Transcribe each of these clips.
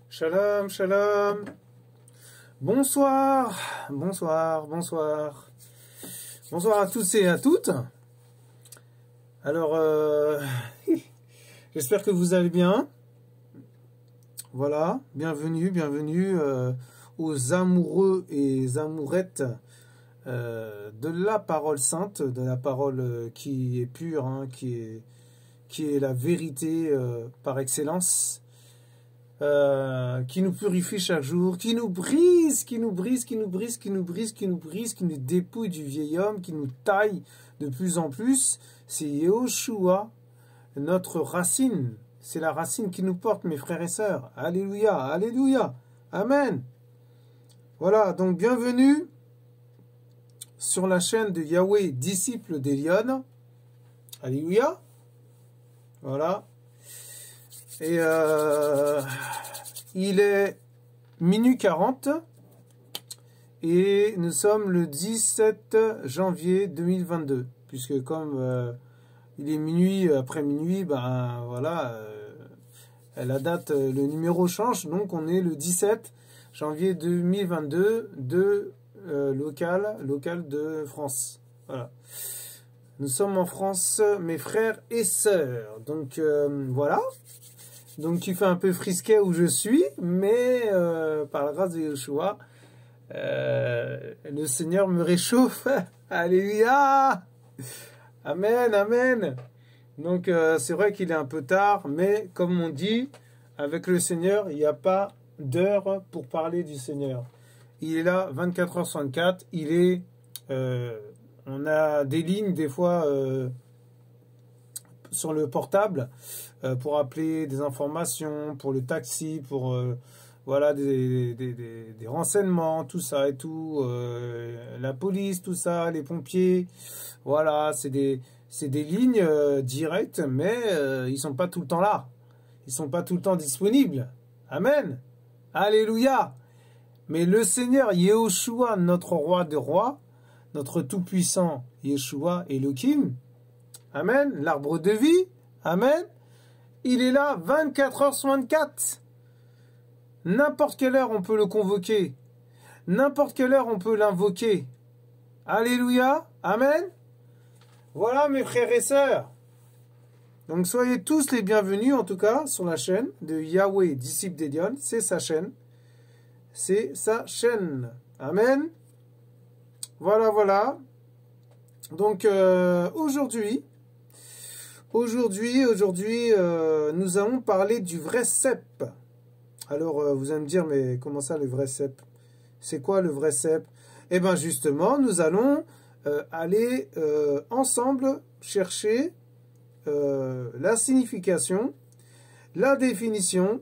Shalom, shalom. Bonsoir, bonsoir, bonsoir. Bonsoir à tous et à toutes. Alors, j'espère que vous allez bien. Voilà, bienvenue, bienvenue aux amoureux et amourettes de la parole sainte, de la parole qui est pure, hein, qui est la vérité par excellence. Qui nous purifie chaque jour, qui nous brise, qui nous brise, qui nous brise, qui nous brise, qui nous brise, qui nous dépouille du vieil homme, qui nous taille de plus en plus. C'est Yehoshua, notre racine. C'est la racine qui nous porte, mes frères et sœurs. Alléluia, alléluia, amen. Voilà, donc bienvenue sur la chaîne de Yahweh, disciple d'Elion. Alléluia. Voilà. Et il est minuit 40 et nous sommes le 17 janvier 2022, puisque comme il est minuit après minuit, ben voilà, la date, le numéro change, donc on est le 17 janvier 2022 de local de France. Voilà. Nous sommes en France, mes frères et sœurs. Donc voilà. Donc il fait un peu frisquet où je suis, mais par la grâce de Yehoshua, le Seigneur me réchauffe. Alléluia. Amen, amen. Donc c'est vrai qu'il est un peu tard, mais comme on dit, avec le Seigneur, il n'y a pas d'heure pour parler du Seigneur. Il est là 24h64, il est... on a des lignes des fois sur le portable pour appeler des informations, pour le taxi, pour voilà des renseignements, tout ça et tout, la police, tout ça, les pompiers, voilà, c'est des lignes directes, mais ils sont pas tout le temps là, ils sont pas tout le temps disponibles. Amen, alléluia. Mais le Seigneur Yehoshua, notre roi de rois, notre tout-puissant Yeshua Elohim, amen, l'arbre de vie, amen, il est là 24h64. N'importe quelle heure on peut le convoquer. N'importe quelle heure on peut l'invoquer. Alléluia, amen. Voilà mes frères et sœurs. Donc soyez tous les bienvenus en tout cas sur la chaîne de Yahweh, disciple d'Elion. C'est sa chaîne. C'est sa chaîne. Amen. Voilà, voilà. Donc aujourd'hui, nous allons parler du vrai cep. Alors, vous allez me dire, mais comment ça, le vrai cep? C'est quoi le vrai cep? Eh bien, justement, nous allons aller ensemble chercher la signification, la définition,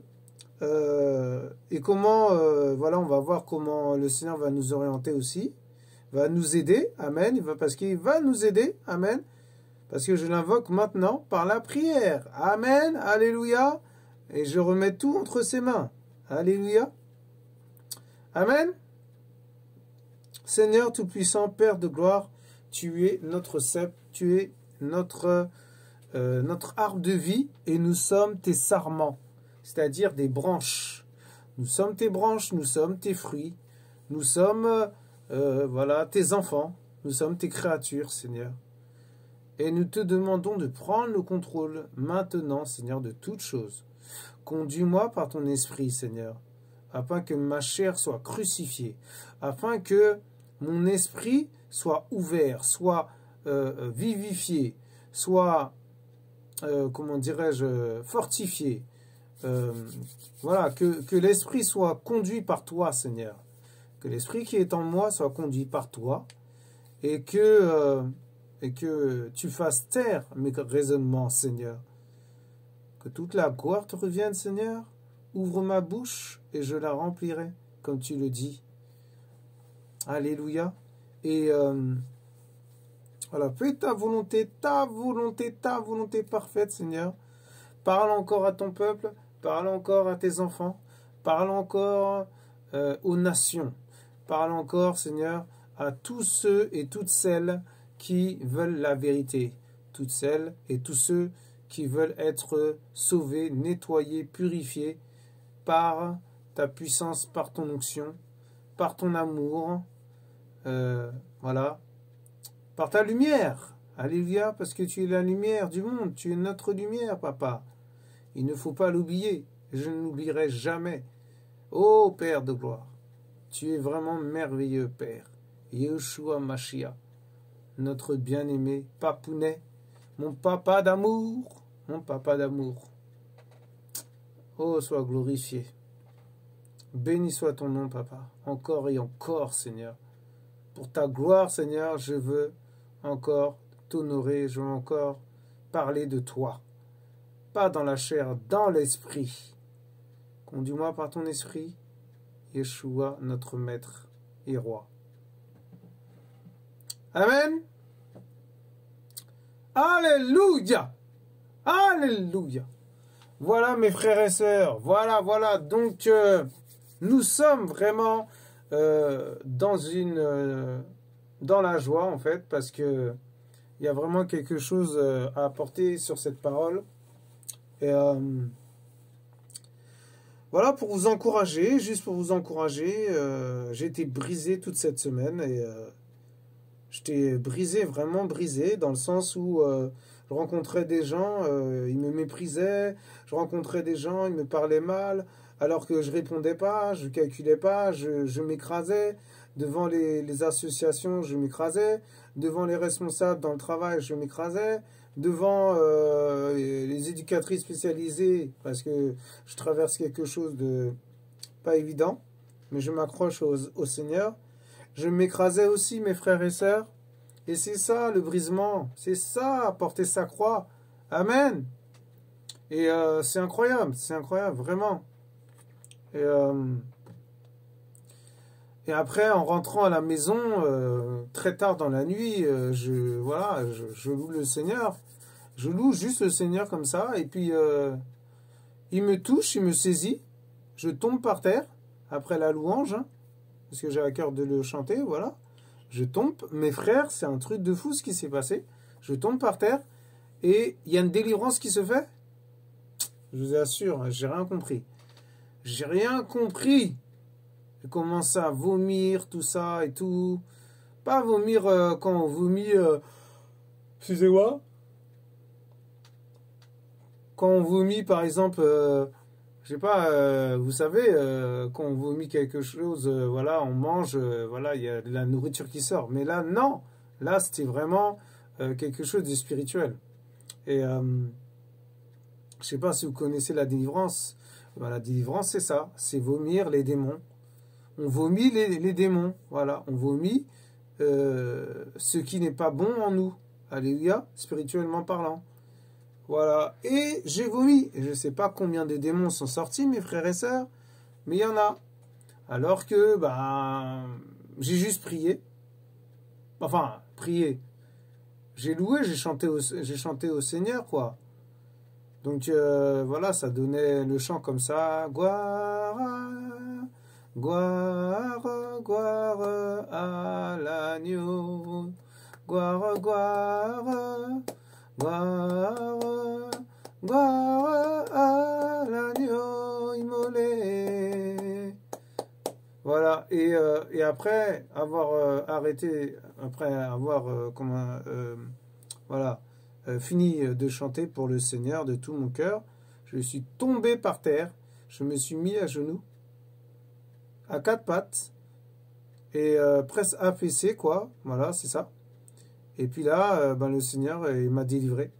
et comment, voilà, on va voir comment le Seigneur va nous orienter aussi, va nous aider, amen, parce qu'il va nous aider, amen, parce que je l'invoque maintenant par la prière. Amen, alléluia. Et je remets tout entre ses mains. Alléluia. Amen. Seigneur Tout-Puissant, Père de gloire, tu es notre cep, tu es notre arbre de vie et nous sommes tes sarments, c'est-à-dire des branches. Nous sommes tes branches, nous sommes tes fruits, nous sommes voilà, tes enfants, nous sommes tes créatures, Seigneur. Et nous te demandons de prendre le contrôle maintenant, Seigneur, de toutes choses. Conduis-moi par ton esprit, Seigneur, afin que ma chair soit crucifiée, afin que mon esprit soit ouvert, soit vivifié, soit, comment dirais-je, fortifié. Voilà, que l'esprit soit conduit par toi, Seigneur. Que l'esprit qui est en moi soit conduit par toi et que tu fasses taire mes raisonnements, Seigneur. Que toute la gloire te revienne, Seigneur. Ouvre ma bouche et je la remplirai, comme tu le dis. Alléluia. Et voilà, fais ta volonté parfaite, Seigneur. Parle encore à ton peuple, parle encore à tes enfants, parle encore aux nations. Parle encore, Seigneur, à tous ceux et toutes celles qui veulent la vérité, toutes celles et tous ceux qui veulent être sauvés, nettoyés, purifiés par ta puissance par ton onction, par ton amour, voilà, par ta lumière. Alléluia, parce que tu es la lumière du monde, tu es notre lumière, papa. Il ne faut pas l'oublier, je ne l'oublierai jamais. Ô Père de gloire, tu es vraiment merveilleux, Père. Yeshua Mashiach, notre bien-aimé papounet, mon papa d'amour, mon papa d'amour. Oh, sois glorifié. Béni soit ton nom, papa, encore et encore, Seigneur. Pour ta gloire, Seigneur, je veux encore t'honorer, je veux encore parler de toi. Pas dans la chair, dans l'esprit. Conduis-moi par ton esprit, Yeshua, notre maître et roi. Amen. Alléluia. Alléluia. Voilà mes frères et sœurs. Voilà. Donc, nous sommes vraiment dans la joie, en fait, parce que il y a vraiment quelque chose à apporter sur cette parole. Et voilà, pour vous encourager, juste pour vous encourager, j'ai été brisé toute cette semaine et j'étais brisé, vraiment brisé, dans le sens où je rencontrais des gens, ils me méprisaient, je rencontrais des gens, ils me parlaient mal, alors que je répondais pas, je calculais pas, je m'écrasais, devant les associations, je m'écrasais, devant les responsables dans le travail, je m'écrasais, devant les éducatrices spécialisées, parce que je traverse quelque chose de pas évident, mais je m'accroche au Seigneur. Je m'écrasais aussi, mes frères et sœurs. Et c'est ça, le brisement. C'est ça, porter sa croix. Amen. Et c'est incroyable, vraiment. Et après, en rentrant à la maison, très tard dans la nuit, je loue le Seigneur. Je loue juste le Seigneur comme ça. Et puis, il me touche, il me saisit. Je tombe par terre, après la louange, hein, parce que j'ai à cœur de le chanter, voilà. Je tombe, mes frères, c'est un truc de fou ce qui s'est passé. Je tombe par terre et il y a une délivrance qui se fait. Je vous assure, j'ai rien compris. J'ai rien compris. Je commence à vomir, tout ça et tout. Pas vomir quand on vomit... excusez-moi. Quand on vomit, par exemple... je sais pas, vous savez, quand on vomit quelque chose, voilà, on mange, voilà, il y a de la nourriture qui sort. Mais là, non. Là, c'était vraiment quelque chose de spirituel. Et je sais pas si vous connaissez la délivrance. Ben, la délivrance, c'est ça. C'est vomir les démons. On vomit les démons. Voilà, on vomit ce qui n'est pas bon en nous. Alléluia, spirituellement parlant. Voilà, et j'ai vomi. Et je ne sais pas combien de démons sont sortis, mes frères et sœurs, mais il y en a. Alors que, j'ai juste prié. Enfin, prié. J'ai loué, j'ai chanté au Seigneur, quoi. Donc, voilà, ça donnait le chant comme ça. Gloire, gloire, gloire à l'agneau. Gloire, gloire. Gloire, gloire à l'agneau immolé. Voilà, et après avoir arrêté, après avoir fini de chanter pour le Seigneur de tout mon cœur, je suis tombé par terre, je me suis mis à genoux, à quatre pattes, et presque affaissé, quoi, voilà, c'est ça. Et puis là, le Seigneur il m'a délivré.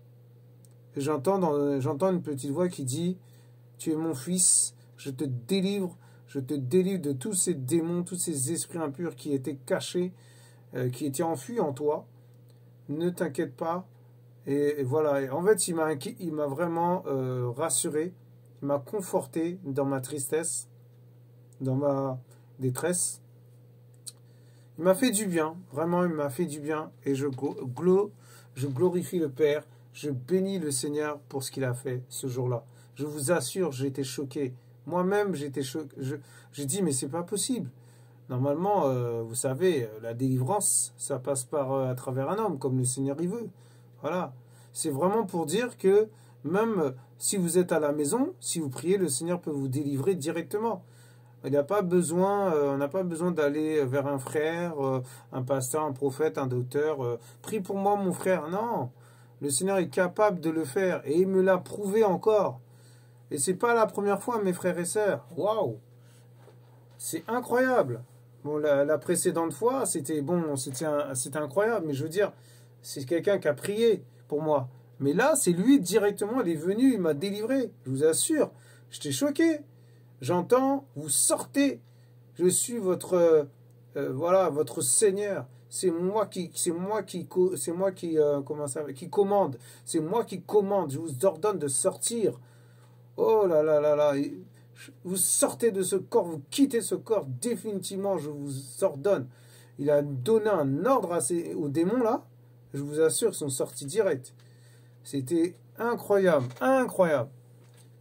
Et j'entends une petite voix qui dit « Tu es mon fils, je te délivre de tous ces démons, tous ces esprits impurs qui étaient cachés, qui étaient enfuis en toi. Ne t'inquiète pas. » Et voilà. Et en fait, il m'a vraiment rassuré, il m'a conforté dans ma tristesse, dans ma détresse. Il m'a fait du bien, vraiment il m'a fait du bien et je glorifie le Père, je bénis le Seigneur pour ce qu'il a fait ce jour-là. Je vous assure, j'ai été choqué. Moi-même, j'étais choqué. J'ai dit, mais c'est pas possible. Normalement, vous savez, la délivrance, ça passe à travers un homme, comme le Seigneur y veut. Voilà. C'est vraiment pour dire que même si vous êtes à la maison, si vous priez, le Seigneur peut vous délivrer directement. Il n'y a pas besoin, on n'a pas besoin d'aller vers un frère, un pasteur, un prophète, un docteur. Prie pour moi, mon frère. Non, le Seigneur est capable de le faire et il me l'a prouvé encore. Et c'est pas la première fois, mes frères et sœurs. Waouh, c'est incroyable. Bon, la précédente fois, c'était bon, c'était incroyable. Mais je veux dire, c'est quelqu'un qui a prié pour moi. Mais là, c'est lui directement, il est venu, il m'a délivré. Je vous assure, j'étais choqué. J'entends, vous sortez. Je suis votre, voilà, votre Seigneur. C'est moi qui qui commande. C'est moi qui commande. Je vous ordonne de sortir. Oh là là là là. Vous sortez de ce corps, vous quittez ce corps définitivement. Je vous ordonne. Il a donné un ordre aux démons là. Je vous assure, ils sont sortis direct. C'était incroyable, incroyable.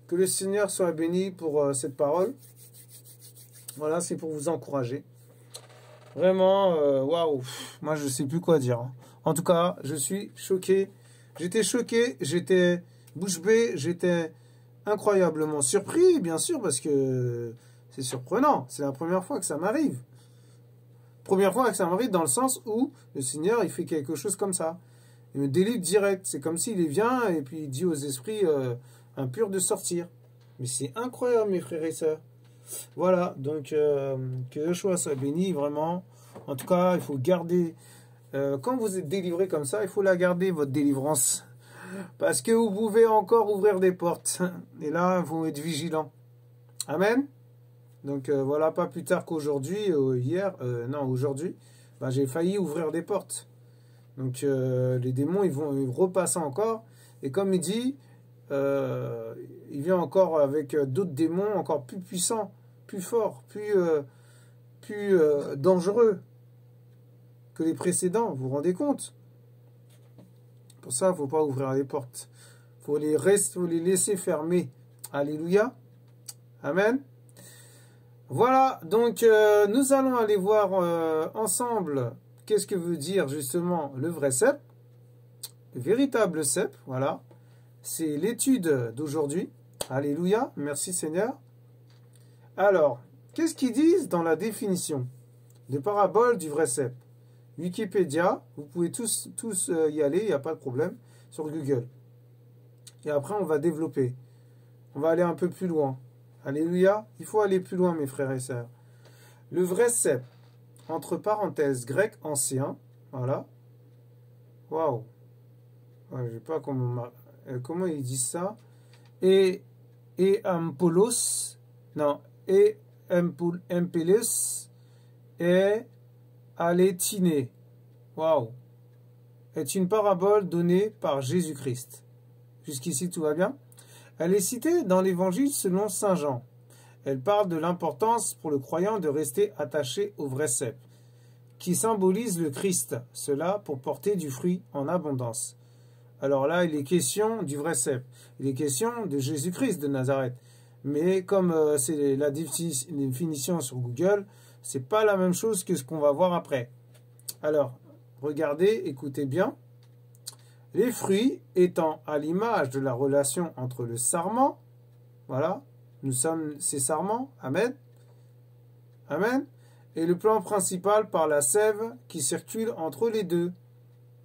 Que le Seigneur soit béni pour cette parole. Voilà, c'est pour vous encourager. Vraiment, waouh, moi je ne sais plus quoi dire. En tout cas, je suis choqué. J'étais bouche bée, j'étais incroyablement surpris, bien sûr, parce que c'est surprenant. C'est la première fois que ça m'arrive. Première fois que ça m'arrive dans le sens où le Seigneur, il fait quelque chose comme ça. Il me délivre direct. C'est comme s'il vient et puis il dit aux esprits impurs de sortir. Mais c'est incroyable, mes frères et sœurs. Voilà, donc que Yeshua soit béni, vraiment. En tout cas, il faut garder... quand vous êtes délivré comme ça, il faut la garder, votre délivrance. Parce que vous pouvez encore ouvrir des portes. Et là, il faut être vigilant. Amen. Donc voilà, pas plus tard qu'aujourd'hui, aujourd'hui, j'ai failli ouvrir des portes. Donc les démons, ils vont repasser encore. Et comme il dit, il vient encore avec d'autres démons encore plus puissants, plus forts, plus dangereux que les précédents. Vous vous rendez compte? Pour ça, il ne faut pas ouvrir les portes. Il faut les laisser fermer. Alléluia. Amen. Voilà, donc nous allons aller voir ensemble qu'est-ce que veut dire justement le vrai cep, le véritable cep, voilà. C'est l'étude d'aujourd'hui. Alléluia, merci Seigneur. Alors, qu'est-ce qu'ils disent dans la définition de parabole du vrai cep? Wikipédia, vous pouvez tous y aller, il n'y a pas de problème, sur Google. Et après, on va développer. On va aller un peu plus loin. Alléluia, il faut aller plus loin, mes frères et sœurs. Le vrai cep, entre parenthèses, grec ancien, voilà. Waouh. Ouais, je sais pas comment ils disent ça. Et ampolos, non, et empelos, et alétiné. Waouh. Est une parabole donnée par Jésus-Christ. Jusqu'ici, tout va bien? Elle est citée dans l'évangile selon saint Jean. Elle parle de l'importance pour le croyant de rester attaché au vrai cep, qui symbolise le Christ, cela pour porter du fruit en abondance. Alors là, il est question du vrai cep, il est question de Jésus-Christ de Nazareth. Mais comme c'est la définition sur Google, c'est pas la même chose que ce qu'on va voir après. Alors, regardez, écoutez bien. Les fruits étant à l'image de la relation entre le sarment, voilà, nous sommes ces sarments, amen, amen, et le plan principal par la sève qui circule entre les deux.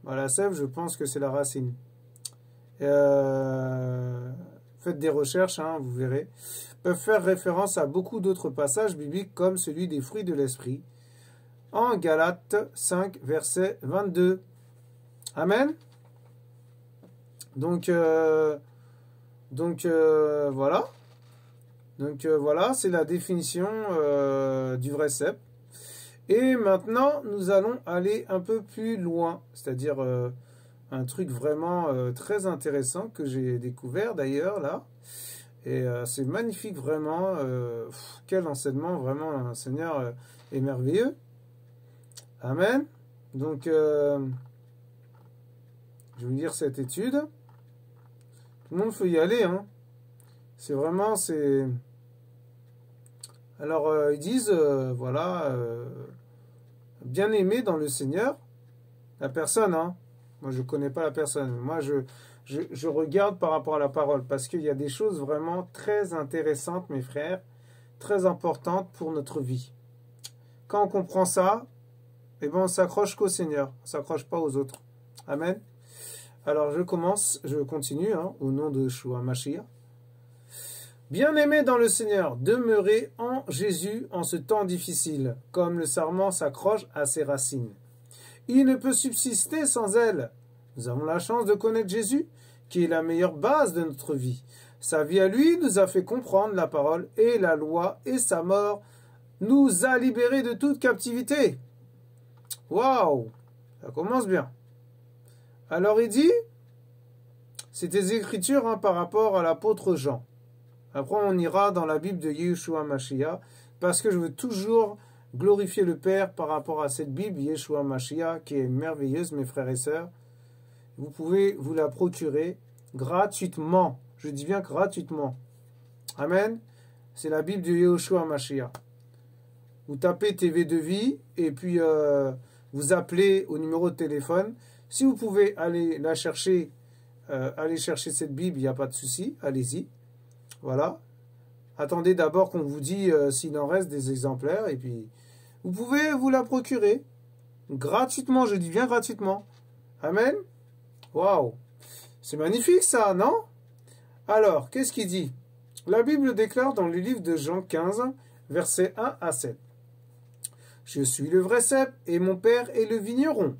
Voilà, la sève, je pense que c'est la racine. Faites des recherches, hein, vous verrez. Peuvent faire référence à beaucoup d'autres passages bibliques comme celui des fruits de l'esprit, en Galates 5, verset 22. Amen. Donc voilà. Donc voilà, c'est la définition du vrai cep. Et maintenant, nous allons aller un peu plus loin, c'est-à-dire un truc vraiment très intéressant que j'ai découvert d'ailleurs là. Et c'est magnifique vraiment. Quel enseignement, vraiment, un Seigneur est merveilleux. Amen. Donc, je vais vous lire cette étude. Tout le monde peut y aller, hein. C'est vraiment, c'est... Alors, ils disent, voilà, bien aimé dans le Seigneur, la personne, hein. Moi, je ne connais pas la personne. Moi, je regarde par rapport à la parole, parce qu'il y a des choses vraiment très intéressantes, mes frères, très importante pour notre vie. Quand on comprend ça, eh ben on s'accroche qu'au Seigneur, on ne s'accroche pas aux autres. Amen. Alors je continue, hein, au nom de Yeshua Mashiach. Bien-aimés dans le Seigneur, demeurez en Jésus en ce temps difficile, comme le sarment s'accroche à ses racines. Il ne peut subsister sans elle. Nous avons la chance de connaître Jésus, qui est la meilleure base de notre vie. Sa vie à lui nous a fait comprendre la parole et la loi, et sa mort nous a libérés de toute captivité. Waouh! Ça commence bien. Alors il dit, c'est des écritures, hein, par rapport à l'apôtre Jean. Après on ira dans la Bible de Yeshua Mashiach, parce que je veux toujours glorifier le Père par rapport à cette Bible, Yeshua Mashiach, qui est merveilleuse, mes frères et sœurs. Vous pouvez vous la procurer gratuitement. Je dis bien gratuitement. Amen. C'est la Bible de Yeshua Mashiach. Vous tapez TV de vie et puis vous appelez au numéro de téléphone. Si vous pouvez aller la chercher, aller chercher cette Bible, il n'y a pas de souci. Allez-y. Voilà. Attendez d'abord qu'on vous dise s'il en reste des exemplaires. Et puis, vous pouvez vous la procurer gratuitement. Je dis bien gratuitement. Amen. Waouh. C'est magnifique ça, non? Alors, qu'est-ce qu'il dit? La Bible déclare dans le livre de Jean 15, versets 1 à 7. Je suis le vrai cep et mon Père est le vigneron.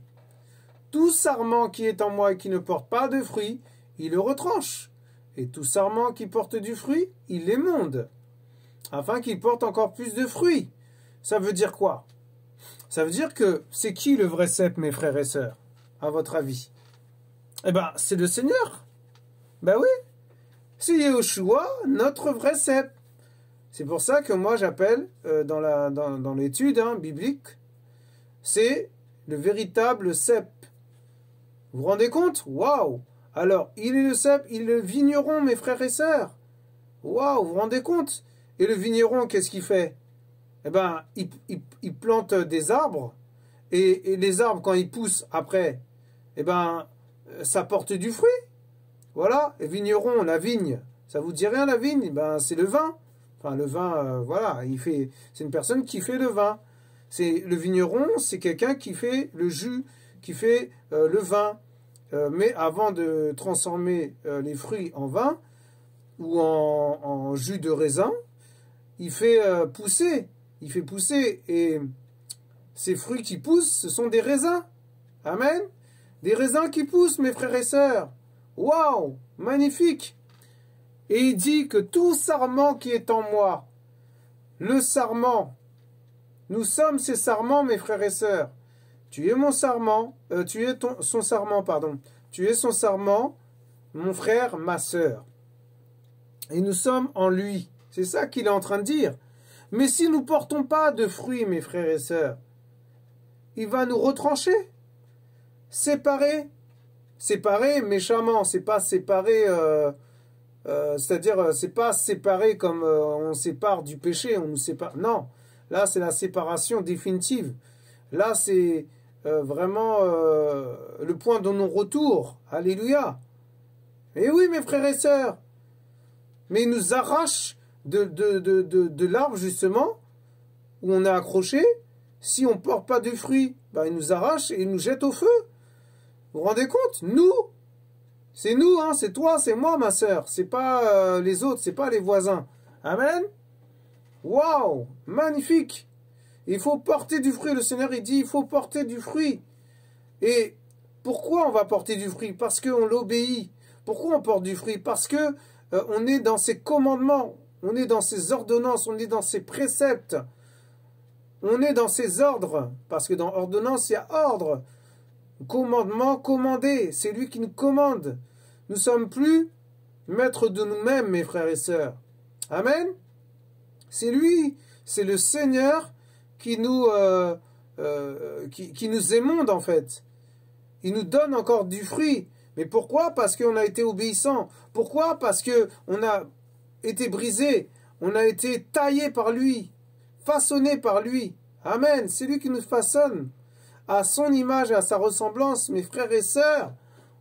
Tout sarment qui est en moi et qui ne porte pas de fruit, il le retranche. Et tout sarment qui porte du fruit, il l'émonde, afin qu'il porte encore plus de fruits. Ça veut dire quoi? Ça veut dire que c'est qui le vrai cep, mes frères et sœurs, à votre avis? Eh bien, c'est le Seigneur. Ben oui, c'est Yeshua, notre vrai cep. C'est pour ça que moi j'appelle, dans l'étude, hein, biblique, c'est le véritable cep. Vous vous rendez compte? Waouh! Alors, il est le cep, il est le vigneron, mes frères et sœurs. Waouh, vous vous rendez compte? Et le vigneron, qu'est-ce qu'il fait? Eh bien, il plante des arbres, et les arbres, quand ils poussent après, eh ben, ça porte du fruit. Voilà, et vigneron, la vigne, ça vous dit rien la vigne? Ben, c'est le vin. Enfin, le vin, voilà, c'est une personne qui fait le vin. Le vigneron, c'est quelqu'un qui fait le jus, qui fait le vin. Mais avant de transformer les fruits en vin ou en jus de raisin, il fait pousser. Il fait pousser. Et ces fruits qui poussent, ce sont des raisins. Amen. Des raisins qui poussent, mes frères et sœurs. Waouh, magnifique. Et il dit que tout sarment qui est en moi, le sarment, nous sommes ces sarments, mes frères et sœurs. Tu es mon sarment, tu es son sarment, pardon. Tu es son sarment, mon frère, ma sœur. Et nous sommes en lui. C'est ça qu'il est en train de dire. Mais si nous ne portons pas de fruits, mes frères et sœurs, il va nous retrancher. Séparer. Séparer méchamment. C'est pas séparer... c'est-à-dire, c'est pas séparer comme on sépare du péché, on nous sépare. Non, là c'est la séparation définitive. Là c'est vraiment le point de non-retour. Alléluia. Et oui, mes frères et sœurs. Mais il nous arrache de l'arbre justement où on est accroché. Si on ne porte pas de fruits, ben, il nous arrache et il nous jette au feu. Vous vous rendez compte? Nous, c'est nous, hein, c'est toi, c'est moi, ma sœur. C'est pas les autres, c'est pas les voisins. Amen. Waouh, magnifique. Il faut porter du fruit. Le Seigneur, il dit, il faut porter du fruit. Et pourquoi on va porter du fruit? Parce qu'on l'obéit. Pourquoi on porte du fruit? Parce que on est dans ses commandements, on est dans ses ordonnances, on est dans ses préceptes, on est dans ses ordres. Parce que dans ordonnance, il y a ordre. Commandement, commandé, c'est lui qui nous commande. Nous ne sommes plus maîtres de nous-mêmes, mes frères et sœurs. Amen. C'est lui, c'est le Seigneur qui nous émonde en fait. Il nous donne encore du fruit. Mais pourquoi? Parce qu'on a été obéissant. Pourquoi? Parce qu'on a été brisé. On a été taillé par lui, façonné par lui. Amen. C'est lui qui nous façonne à son image et à sa ressemblance, mes frères et sœurs.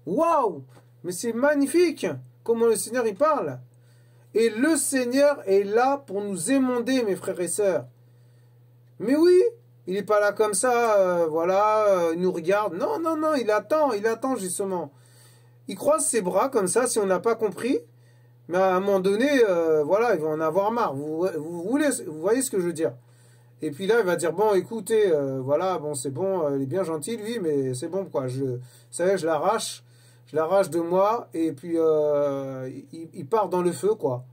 Waouh! Mais c'est magnifique comment le Seigneur y parle. Et le Seigneur est là pour nous émonder, mes frères et sœurs. Mais oui, il n'est pas là comme ça, voilà, il nous regarde. Non, non, non, il attend justement. Il croise ses bras comme ça, si on n'a pas compris. Mais à un moment donné, voilà, il va en avoir marre. Vous voyez ce que je veux dire. Et puis là, il va dire, bon, écoutez, voilà, bon, c'est bon, il est bien gentil, lui, mais c'est bon, quoi. Vous savez, je l'arrache de moi, et puis il part dans le feu, quoi.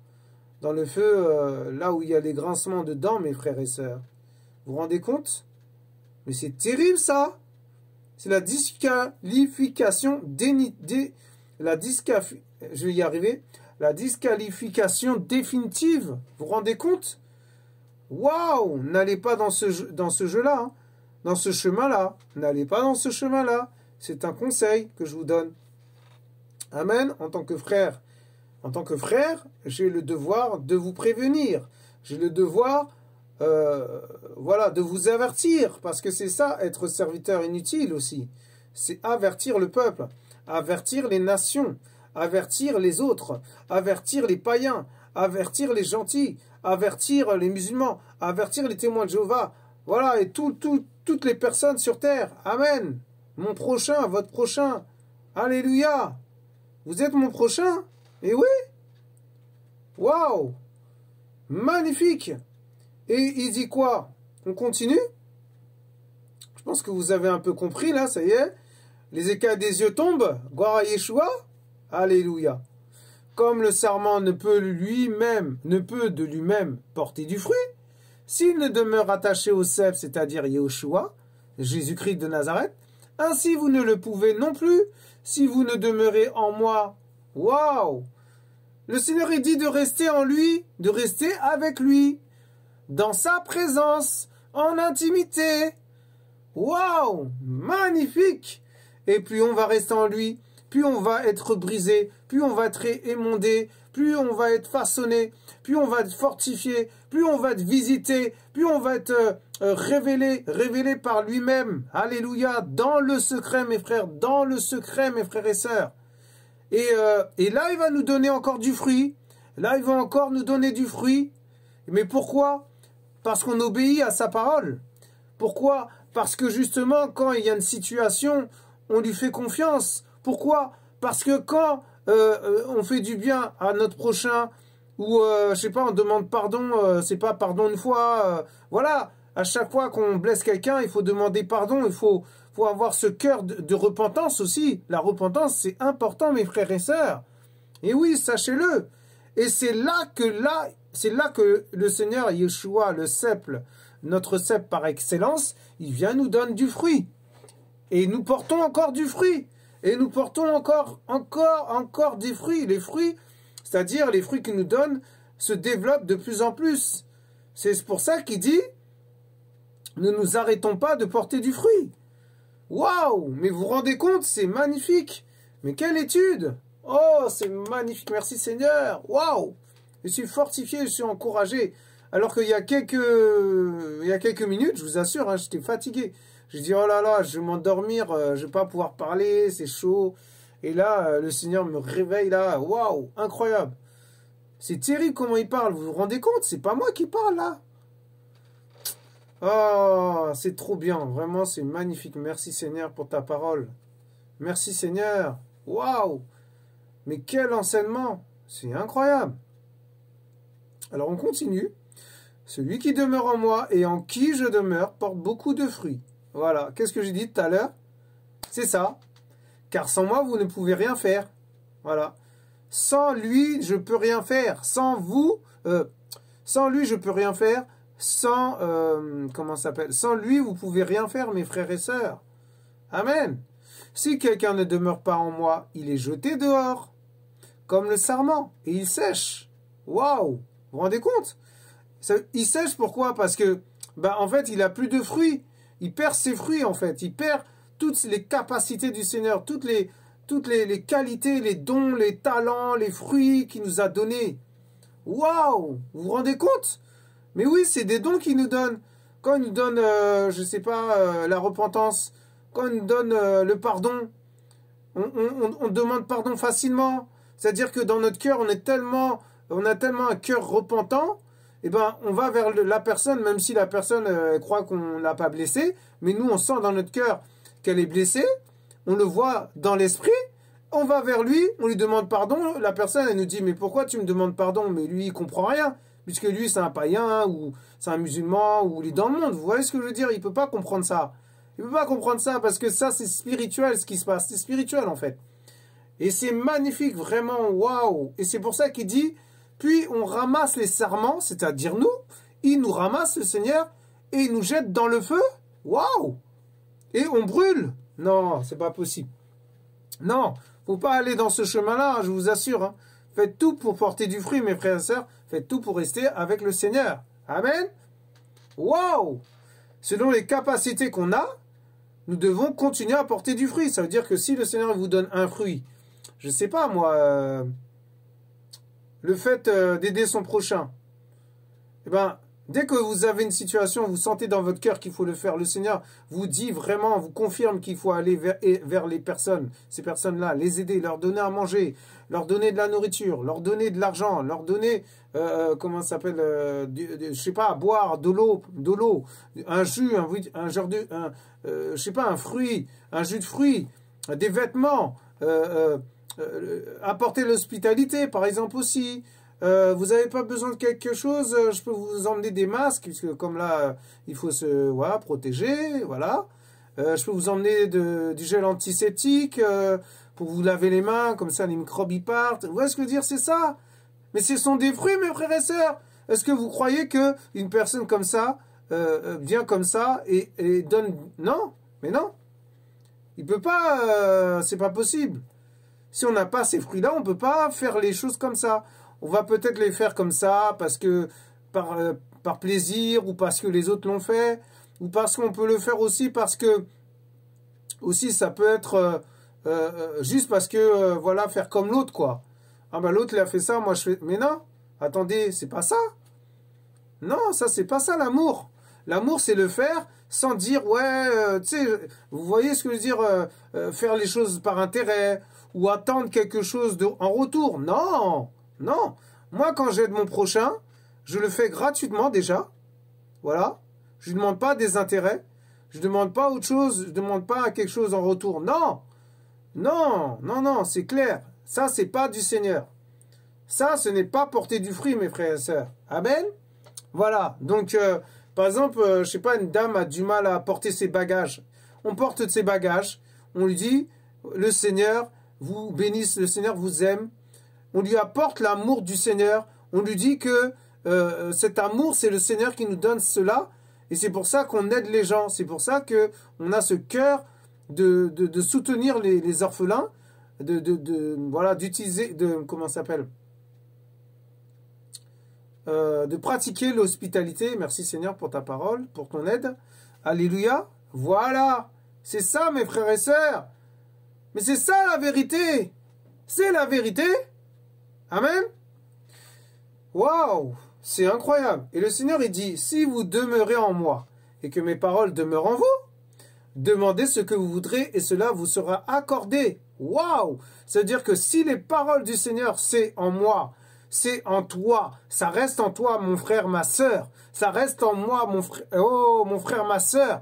Dans le feu, là où il y a les grincements de dents, mes frères et sœurs. Vous vous rendez compte? Mais c'est terrible, ça. C'est la disqualification je vais y arriver. La disqualification définitive. Vous vous rendez compte? Waouh! N'allez pas dans ce jeu-là, hein. Dans ce chemin-là. N'allez pas dans ce chemin-là. C'est un conseil que je vous donne. Amen. En tant que frère, j'ai le devoir de vous prévenir. J'ai le devoir, voilà, de vous avertir. Parce que c'est ça, être serviteur inutile aussi. C'est avertir le peuple, avertir les nations, avertir les autres, avertir les païens, avertir les gentils, avertir les musulmans, avertir les témoins de Jéhovah. Voilà, et toutes les personnes sur terre. Amen. Mon prochain, votre prochain. Alléluia. Vous êtes mon prochain? Eh oui. Waouh. Magnifique. Et il dit quoi? On continue? Je pense que vous avez un peu compris, là, ça y est. Les écailles des yeux tombent. Gloire à Yeshua. Alléluia. Comme le sarment ne peut de lui-même porter du fruit, s'il ne demeure attaché au cep, c'est-à-dire Yeshua, Jésus-Christ de Nazareth, ainsi vous ne le pouvez non plus, si vous ne demeurez en moi. Waouh! Le Seigneur est dit de rester en lui, de rester avec lui, dans sa présence, en intimité. Waouh! Magnifique! Et plus on va rester en lui, plus on va être brisé, plus on va être émondé, plus on va être façonné, plus on va être fortifié, plus on va être visité, plus on va être révélé par lui-même. Alléluia, dans le secret, mes frères, dans le secret, mes frères et sœurs. Et là, il va nous donner encore du fruit. Là, il va encore nous donner du fruit. Mais pourquoi? Parce qu'on obéit à sa parole. Pourquoi? Parce que justement, quand il y a une situation, on lui fait confiance. Pourquoi? Parce que quand on fait du bien à notre prochain, ou je sais pas, on demande pardon, c'est pas pardon une fois, voilà, à chaque fois qu'on blesse quelqu'un, il faut demander pardon, il faut avoir ce cœur de repentance aussi. La repentance, c'est important, mes frères et sœurs. Et oui, sachez-le. Et c'est là que le Seigneur Yeshua, le cep, notre cep par excellence, il vient nous donner du fruit. Et nous portons encore du fruit. Et nous portons encore des fruits. Les fruits, c'est-à-dire les fruits qu'il nous donne, se développent de plus en plus. C'est pour ça qu'il dit, ne nous arrêtons pas de porter du fruit. Waouh! Mais vous vous rendez compte, c'est magnifique. Mais quelle étude! Oh, c'est magnifique. Merci Seigneur. Waouh! Je suis fortifié, je suis encouragé. Alors qu'il y a quelques minutes, je vous assure, hein, j'étais fatigué. J'ai dit, oh là là, je vais m'endormir, je vais pas pouvoir parler, c'est chaud. Et là, le Seigneur me réveille là. Waouh, incroyable. C'est terrible comment il parle. Vous vous rendez compte? C'est pas moi qui parle là. Oh, c'est trop bien. Vraiment, c'est magnifique. Merci Seigneur pour ta parole. Merci Seigneur. Waouh. Mais quel enseignement. C'est incroyable. Alors on continue. Celui qui demeure en moi et en qui je demeure porte beaucoup de fruits. Voilà. Qu'est-ce que j'ai dit tout à l'heure? C'est ça. Car sans moi, vous ne pouvez rien faire. Voilà. Sans lui, je peux rien faire. Sans vous, sans lui, je peux rien faire. Sans, comment ça s'appelle? Sans lui, vous pouvez rien faire, mes frères et sœurs. Amen. Si quelqu'un ne demeure pas en moi, il est jeté dehors, comme le sarment, et il sèche. Waouh! Vous vous rendez compte? Il sèche pourquoi? Parce que, en fait, il a plus de fruits. Il perd ses fruits, en fait. Il perd toutes les capacités du Seigneur, toutes les qualités, les dons, les talents, les fruits qu'il nous a donnés. Waouh! Vous vous rendez compte? Mais oui, c'est des dons qu'il nous donne. Quand il nous donne, je sais pas, la repentance, quand il nous donne le pardon, on demande pardon facilement. C'est-à-dire que dans notre cœur, on est tellement on a tellement un cœur repentant, eh ben, on va vers la personne, même si la personne croit qu'on ne l'a pas blessée, mais nous, on sent dans notre cœur qu'elle est blessée, on le voit dans l'esprit, on va vers lui, on lui demande pardon, la personne, elle nous dit, mais pourquoi tu me demandes pardon? Mais lui, il comprend rien, puisque lui, c'est un païen, ou c'est un musulman, ou il est dans le monde, vous voyez ce que je veux dire? Il ne peut pas comprendre ça. Il ne peut pas comprendre ça, parce que ça, c'est spirituel, ce qui se passe, c'est spirituel, en fait. Et c'est magnifique, vraiment, waouh! Et c'est pour ça qu'il dit, puis on ramasse les sarments, c'est-à-dire nous, il nous ramasse, le Seigneur, et il nous jette dans le feu, waouh! Et on brûle. Non, c'est pas possible. Non, faut pas aller dans ce chemin-là, je vous assure. Hein. Faites tout pour porter du fruit, mes frères et sœurs. Faites tout pour rester avec le Seigneur. Amen. Waouh! Selon les capacités qu'on a, nous devons continuer à porter du fruit. Ça veut dire que si le Seigneur vous donne un fruit, je sais pas moi, le fait d'aider son prochain, eh ben, dès que vous avez une situation, vous sentez dans votre cœur qu'il faut le faire, le Seigneur vous dit vraiment, vous confirme qu'il faut aller vers les personnes, ces personnes-là, les aider, leur donner à manger, leur donner de la nourriture, leur donner de l'argent, leur donner, comment ça s'appelle, je sais pas, à boire, de l'eau, un jus, un genre de, je sais pas, un fruit, un jus de fruits, des vêtements, apporter l'hospitalité, par exemple aussi. Vous n'avez pas besoin de quelque chose, je peux vous emmener des masques, puisque comme là, il faut se protéger, voilà. Je peux vous emmener du gel antiseptique pour vous laver les mains, comme ça les microbes y partent. Vous voyez ce que je veux dire, c'est ça. Mais ce sont des fruits, mes frères et sœurs. Est-ce que vous croyez qu'une personne comme ça vient comme ça et donne... Non, mais non. Il peut pas, c'est pas possible. Si on n'a pas ces fruits-là, on ne peut pas faire les choses comme ça. On va peut-être les faire comme ça parce que par plaisir ou parce que les autres l'ont fait ou parce qu'on peut le faire aussi parce que aussi ça peut être juste parce que voilà, faire comme l'autre quoi. Ah ben l'autre il a fait ça, moi je fais... Mais non, attendez, c'est pas ça. Non, ça c'est pas ça l'amour. L'amour c'est le faire sans dire ouais, tu sais, vous voyez ce que je veux dire, faire les choses par intérêt ou attendre quelque chose en retour. Non, non. Moi quand j'aide mon prochain, je le fais gratuitement déjà. Voilà. Je ne demande pas des intérêts. Je ne demande pas autre chose. Je ne demande pas quelque chose en retour. Non. Non, non, non, c'est clair. Ça, c'est pas du Seigneur. Ça, ce n'est pas porter du fruit, mes frères et sœurs. Amen. Voilà. Donc, par exemple, je sais pas, une dame a du mal à porter ses bagages. On porte ses bagages. On lui dit, le Seigneur vous bénisse, le Seigneur vous aime. On lui apporte l'amour du Seigneur. On lui dit que cet amour, c'est le Seigneur qui nous donne cela. Et c'est pour ça qu'on aide les gens. C'est pour ça qu'on a ce cœur de soutenir les orphelins, voilà, d'utiliser, comment ça s'appelle, de pratiquer l'hospitalité. Merci Seigneur pour ta parole, pour ton aide. Alléluia. Voilà. C'est ça, mes frères et sœurs. Mais c'est ça la vérité. C'est la vérité. Amen. Waouh. C'est incroyable. Et le Seigneur, il dit, si vous demeurez en moi et que mes paroles demeurent en vous, demandez ce que vous voudrez et cela vous sera accordé. Waouh! C'est-à-dire que si les paroles du Seigneur, c'est en moi, c'est en toi, ça reste en toi, mon frère, ma sœur, ça reste en moi, mon frère, oh, mon frère, ma sœur.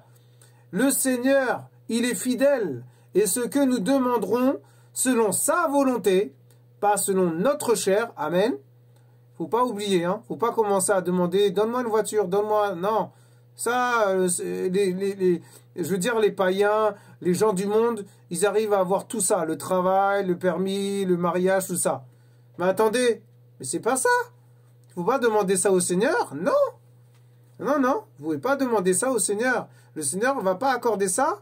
Le Seigneur, il est fidèle et ce que nous demanderons selon sa volonté, pas selon notre chair, amen. Faut pas oublier, hein. Faut pas commencer à demander, donne-moi une voiture, donne-moi, non. Ça, je veux dire, les païens, les gens du monde, ils arrivent à avoir tout ça, le travail, le permis, le mariage, tout ça. Mais attendez, mais c'est pas ça. Il faut pas demander ça au Seigneur, non. Non, non, vous pouvez pas demander ça au Seigneur. Le Seigneur ne va pas accorder ça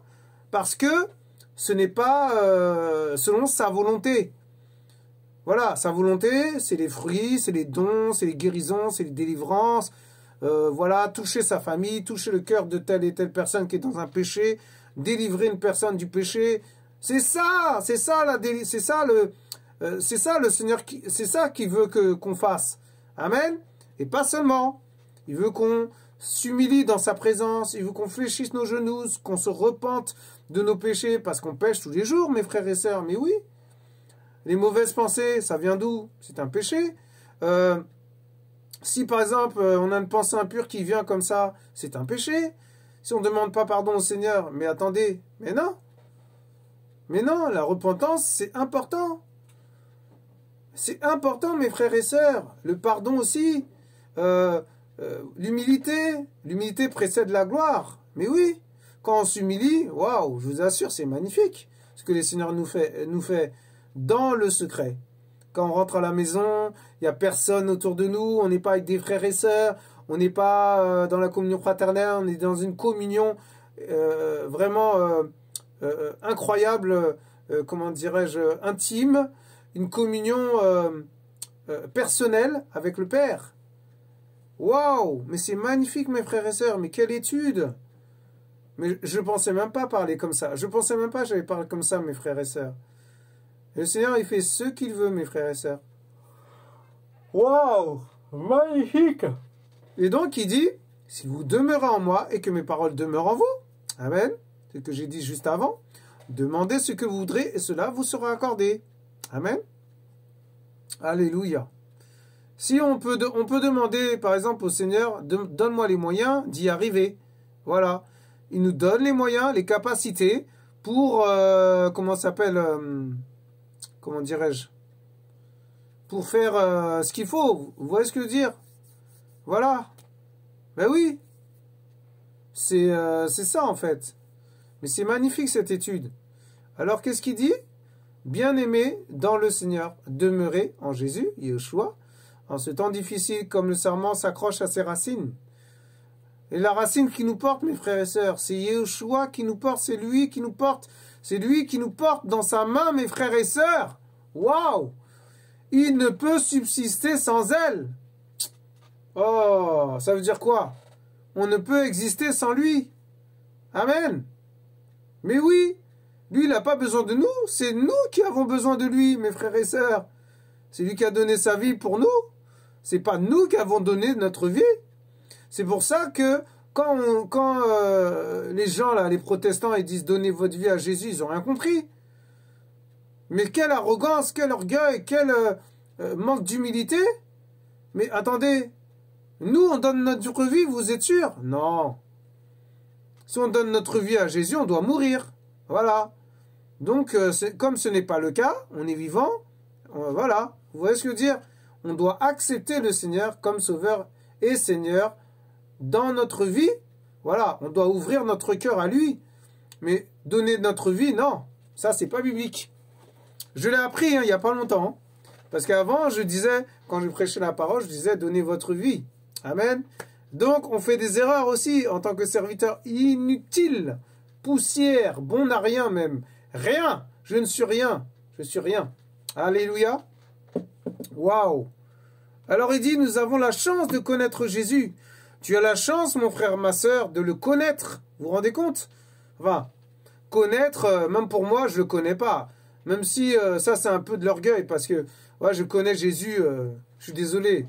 parce que ce n'est pas selon sa volonté. Voilà, sa volonté, c'est les fruits, c'est les dons, c'est les guérisons, c'est les délivrances. Voilà, toucher sa famille, toucher le cœur de telle et telle personne qui est dans un péché, délivrer une personne du péché. C'est ça le Seigneur, c'est ça qu'il veut qu'on fasse. Amen. Et pas seulement. Il veut qu'on s'humilie dans sa présence, il veut qu'on fléchisse nos genoux, qu'on se repente de nos péchés, parce qu'on pêche tous les jours, mes frères et sœurs. Mais oui. Les mauvaises pensées, ça vient d'où? C'est un péché. Si par exemple, on a une pensée impure qui vient comme ça, c'est un péché. Si on ne demande pas pardon au Seigneur, mais attendez, mais non. Mais non, la repentance, c'est important. C'est important, mes frères et sœurs. Le pardon aussi. L'humilité précède la gloire. Mais oui, quand on s'humilie, waouh, je vous assure, c'est magnifique. Ce que le Seigneur nous fait dans le secret. Quand on rentre à la maison, il n'y a personne autour de nous, on n'est pas avec des frères et sœurs, on n'est pas dans la communion fraternelle, on est dans une communion vraiment incroyable, comment dirais-je, intime, une communion personnelle avec le Père. Waouh, mais c'est magnifique mes frères et sœurs, mais quelle étude! Mais je ne pensais même pas parler comme ça, je ne pensais même pas que j'allais parler comme ça mes frères et sœurs. Et le Seigneur, il fait ce qu'il veut, mes frères et sœurs. Waouh! Magnifique! Et donc, il dit, si vous demeurez en moi et que mes paroles demeurent en vous, amen, c'est ce que j'ai dit juste avant, demandez ce que vous voudrez et cela vous sera accordé. Amen. Alléluia. Si on peut demander, par exemple, au Seigneur, donne-moi les moyens d'y arriver. Voilà. Il nous donne les moyens, les capacités pour, comment dirais-je, pour faire ce qu'il faut. Vous voyez ce que je veux dire? Voilà. Ben oui. C'est ça en fait. Mais c'est magnifique cette étude. Alors qu'est-ce qu'il dit? Bien-aimés dans le Seigneur, demeurez en Jésus, Yeshua, en ce temps difficile comme le sarment s'accroche à ses racines. Et la racine qui nous porte, mes frères et sœurs, c'est Yeshua qui nous porte, c'est lui qui nous porte. C'est lui qui nous porte dans sa main, mes frères et sœurs. Waouh! Il ne peut subsister sans elle. Oh, ça veut dire quoi? On ne peut exister sans lui. Amen. Mais oui, lui, il n'a pas besoin de nous. C'est nous qui avons besoin de lui, mes frères et sœurs. C'est lui qui a donné sa vie pour nous. C'est pas nous qui avons donné notre vie. C'est pour ça que quand les gens, là, les protestants, ils disent « Donnez votre vie à Jésus », ils n'ont rien compris. Mais quelle arrogance, quel orgueil, quel manque d'humilité. Mais attendez, nous, on donne notre vie, vous êtes sûr? Non. Si on donne notre vie à Jésus, on doit mourir. Voilà. Donc, comme ce n'est pas le cas, on est vivant, voilà. Vous voyez ce que je veux dire? On doit accepter le Seigneur comme Sauveur et Seigneur dans notre vie. Voilà, on doit ouvrir notre cœur à lui. Mais donner notre vie, non. Ça, c'est pas biblique. Je l'ai appris il n'y a pas longtemps. Hein. Parce qu'avant, je disais, quand je prêchais la parole, je disais, donnez votre vie. Amen. Donc, on fait des erreurs aussi en tant que serviteur inutile, poussière, bon à rien même. Rien. Je ne suis rien. Je suis rien. Alléluia. Waouh. Alors, il dit, nous avons la chance de connaître Jésus. Tu as la chance, mon frère, ma sœur, de le connaître. Vous vous rendez compte? Enfin, connaître, même pour moi, je ne le connais pas. Même si ça, c'est un peu de l'orgueil, parce que ouais, je connais Jésus, je suis désolé.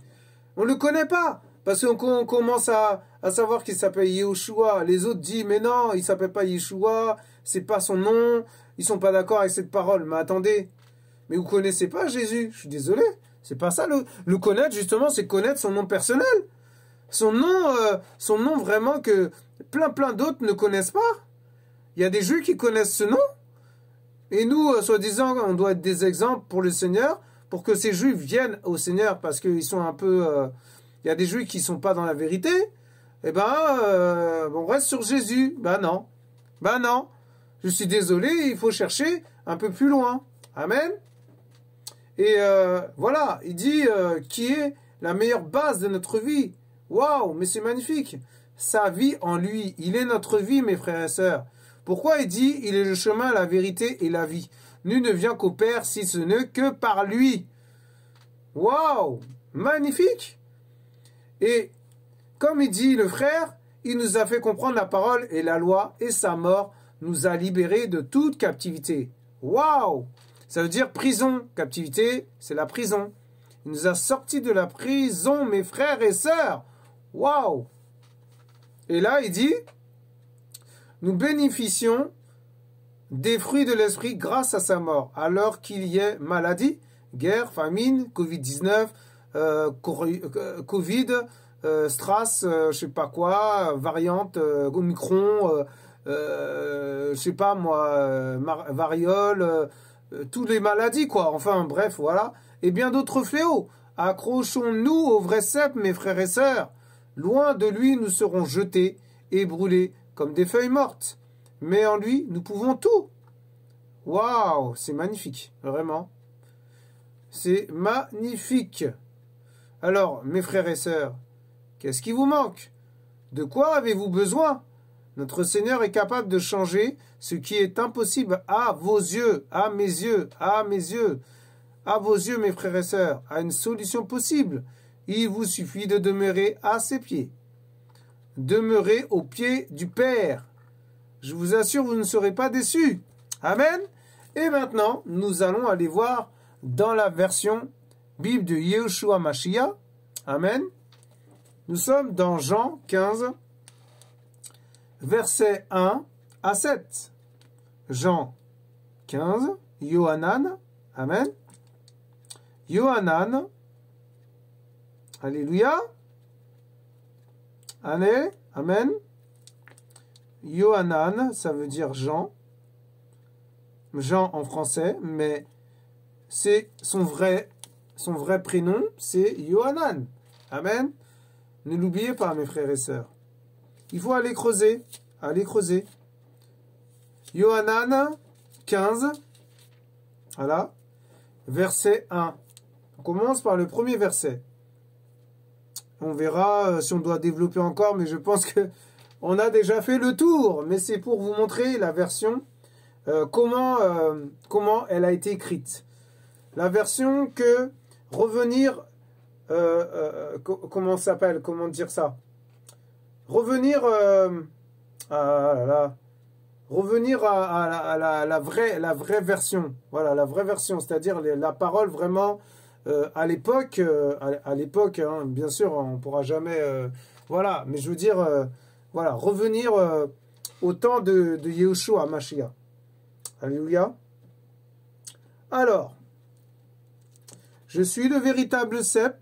On ne le connaît pas, parce qu'on commence à savoir qu'il s'appelle Yeshua. Les autres disent, mais non, il ne s'appelle pas Yeshua, c'est pas son nom, ils ne sont pas d'accord avec cette parole. Mais attendez, mais vous ne connaissez pas Jésus, je suis désolé. C'est pas ça, le connaître, justement, c'est connaître son nom personnel. Son nom vraiment que plein d'autres ne connaissent pas. Il y a des Juifs qui connaissent ce nom. Et nous, soi-disant, on doit être des exemples pour le Seigneur, pour que ces Juifs viennent au Seigneur, parce qu'ils sont un peu... il y a des Juifs qui ne sont pas dans la vérité. Eh ben, on reste sur Jésus. Ben non. Ben non. Je suis désolé, il faut chercher un peu plus loin. Amen. Et voilà, il dit qui est la meilleure base de notre vie. Waouh, mais c'est magnifique. Sa vie en lui. Il est notre vie, mes frères et sœurs. Pourquoi il dit « Il est le chemin, la vérité et la vie ». Nul ne vient qu'au Père si ce n'est que par lui. Waouh! Magnifique! Et comme il dit le frère, il nous a fait comprendre la parole et la loi et sa mort nous a libérés de toute captivité. Waouh! Ça veut dire prison. Captivité, c'est la prison. Il nous a sortis de la prison, mes frères et sœurs. Waouh! Et là, il dit... Nous bénéficions des fruits de l'esprit grâce à sa mort, alors qu'il y ait maladie, guerre, famine, Covid-19, Covid, Stras, je sais pas quoi, variante, Omicron, je sais pas moi, variole, toutes les maladies quoi, enfin bref, voilà, et bien d'autres fléaux. Accrochons-nous au vrai cep, mes frères et sœurs. Loin de lui, nous serons jetés et brûlés comme des feuilles mortes. Mais en lui, nous pouvons tout. Waouh, c'est magnifique, vraiment. C'est magnifique. Alors, mes frères et sœurs, qu'est-ce qui vous manque? De quoi avez-vous besoin? Notre Seigneur est capable de changer ce qui est impossible à vos yeux, à mes yeux, à mes yeux, à vos yeux, mes frères et sœurs, à une solution possible. Il vous suffit de demeurer à ses pieds. Demeurez aux pieds du Père. Je vous assure, vous ne serez pas déçus. Amen. Et maintenant, nous allons aller voir dans la version Bible de Yeshua Mashiach. Amen. Nous sommes dans Jean 15, versets 1 à 7. Jean 15, Yohanan. Amen. Yohanan. Alléluia. Allez. Amen. Yohanan, ça veut dire Jean. Jean en français, mais c'est son vrai prénom, c'est Yohanan. Amen. Ne l'oubliez pas, mes frères et sœurs. Il faut aller creuser. Allez creuser. Yohanan 15. Voilà. Verset 1. On commence par le premier verset. On verra si on doit développer encore, mais je pense que on a déjà fait le tour. Mais c'est pour vous montrer la version, comment elle a été écrite. La version que revenir, comment ça s'appelle, comment dire ça? Revenir, revenir à la vraie version. Voilà, la vraie version, c'est-à-dire la parole vraiment à l'époque, hein, bien sûr, on ne pourra jamais, voilà, mais je veux dire, voilà, revenir au temps de Yeshua Mashiach. Alléluia. Alors, je suis le véritable cep.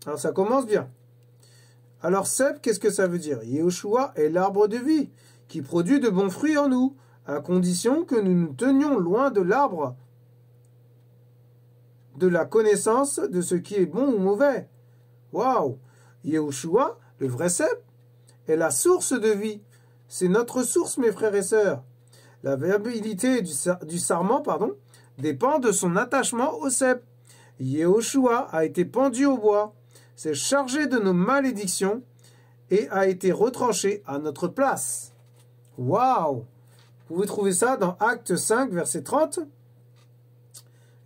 Alors, ça commence bien. Alors, cep, qu'est-ce que ça veut dire? Yeshua est l'arbre de vie qui produit de bons fruits en nous, à condition que nous nous tenions loin de l'arbre de la connaissance de ce qui est bon ou mauvais. Waouh! Yeshua, le vrai cep, est la source de vie. C'est notre source, mes frères et sœurs. La viabilité du sarment, dépend de son attachement au cep. Yeshua a été pendu au bois, s'est chargé de nos malédictions et a été retranché à notre place. Waouh! Vous pouvez trouver ça dans Actes 5, verset 30.